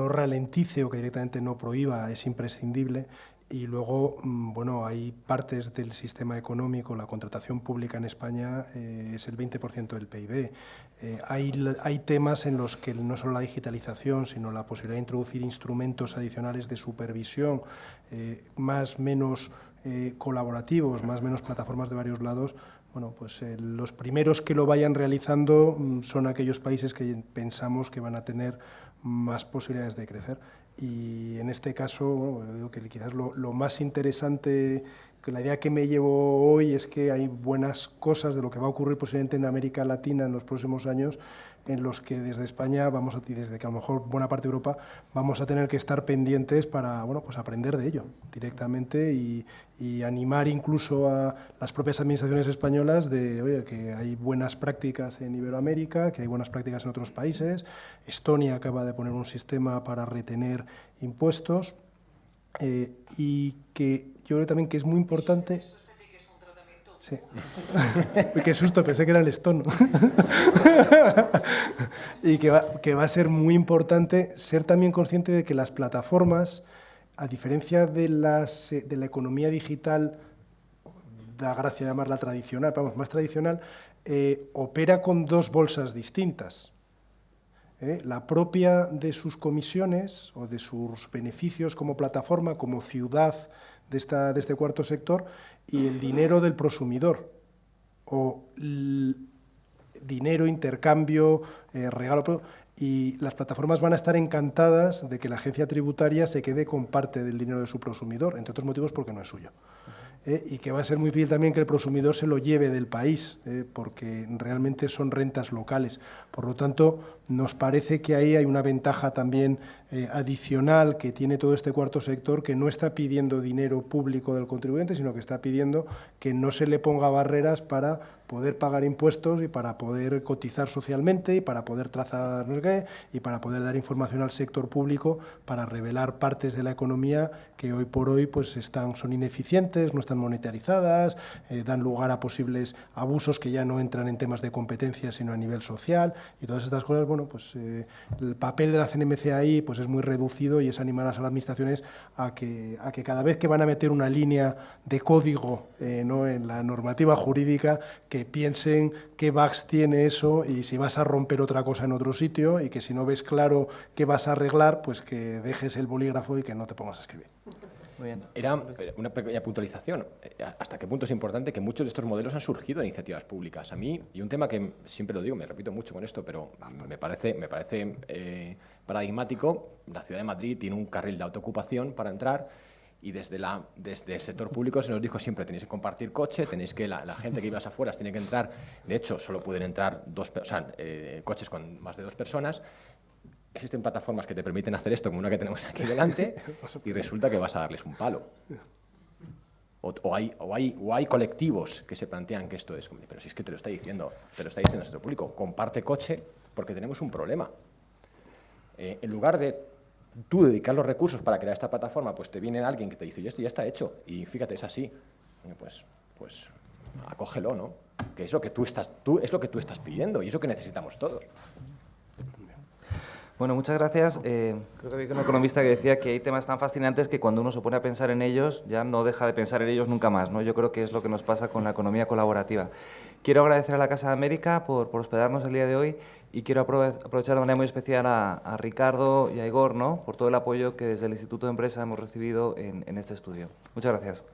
[SPEAKER 2] ralentice o que directamente no prohíba es imprescindible. Y luego, bueno, hay partes del sistema económico, la contratación pública en España es el 20% del PIB. Hay temas en los que no solo la digitalización, sino la posibilidad de introducir instrumentos adicionales de supervisión, más menos colaborativos, más menos plataformas de varios lados. Bueno, pues los primeros que lo vayan realizando son aquellos países que pensamos que van a tener más posibilidades de crecer. Y en este caso, bueno, digo que quizás lo más interesante, que la idea que me llevo hoy es que hay buenas cosas de lo que va a ocurrir posiblemente en América Latina en los próximos años, en los que desde España y desde que a lo mejor buena parte de Europa vamos a tener que estar pendientes para, bueno, pues aprender de ello directamente y animar incluso a las propias administraciones españolas de, oye, que hay buenas prácticas en Iberoamérica, que hay buenas prácticas en otros países. Estonia acaba de poner un sistema para retener impuestos y que yo creo también que es muy importante. Sí. Uy, qué susto, pensé que era el estono. Y que va a ser muy importante ser también consciente de que las plataformas, a diferencia de la economía digital, da gracia llamarla tradicional, vamos, más tradicional, opera con dos bolsas distintas. La propia de sus comisiones o de sus beneficios como plataforma, como ciudad de este cuarto sector, y el dinero del prosumidor, o dinero, intercambio, regalo. Y las plataformas van a estar encantadas de que la agencia tributaria se quede con parte del dinero de su prosumidor, entre otros motivos porque no es suyo. Y que va a ser muy difícil también que el prosumidor se lo lleve del país, porque realmente son rentas locales. Por lo tanto, nos parece que ahí hay una ventaja también adicional que tiene todo este cuarto sector, que no está pidiendo dinero público del contribuyente, sino que está pidiendo que no se le ponga barreras para poder pagar impuestos y para poder cotizar socialmente y para poder trazar no sé qué, y para poder dar información al sector público para revelar partes de la economía que hoy por hoy pues son ineficientes, no están monetarizadas, dan lugar a posibles abusos que ya no entran en temas de competencia sino a nivel social, y todas estas cosas. Bueno, pues el papel de la CNMC ahí pues es muy reducido, y es animar a las administraciones a que cada vez que van a meter una línea de código ¿no? en la normativa jurídica, que piensen qué bugs tiene eso y si vas a romper otra cosa en otro sitio, y que si no ves claro qué vas a arreglar, pues que dejes el bolígrafo y que no te pongas a escribir.
[SPEAKER 1] Muy bien.
[SPEAKER 3] Era una pequeña puntualización. ¿Hasta qué punto es importante que muchos de estos modelos han surgido de iniciativas públicas? A mí, y un tema que siempre lo digo, me repito mucho con esto, pero me parece paradigmático, la ciudad de Madrid tiene un carril de autoocupación para entrar, y desde el sector público se nos dijo siempre: tenéis que compartir coche, tenéis que la gente que ibas afuera tiene que entrar. De hecho, solo pueden entrar coches con más de 2 personas. Existen plataformas que te permiten hacer esto, como una que tenemos aquí delante, y resulta que vas a darles un palo. O hay colectivos que se plantean que esto es, pero si es que te lo está diciendo el sector público: comparte coche porque tenemos un problema. En lugar de tú dedicar los recursos para crear esta plataforma, pues te viene alguien que te dice: y esto ya está hecho, y fíjate, es así. Pues acógelo, ¿no? Que es lo que tú estás pidiendo, y es lo que necesitamos todos.
[SPEAKER 1] Bueno, muchas gracias. Creo que había un economista que decía que hay temas tan fascinantes que cuando uno se pone a pensar en ellos ya no deja de pensar en ellos nunca más, ¿no? Yo creo que es lo que nos pasa con la economía colaborativa. Quiero agradecer a la Casa de América por hospedarnos el día de hoy, y quiero aprovechar de manera muy especial a Ricardo y a Igor, ¿no? por todo el apoyo que desde el Instituto de Empresa hemos recibido en este estudio. Muchas gracias.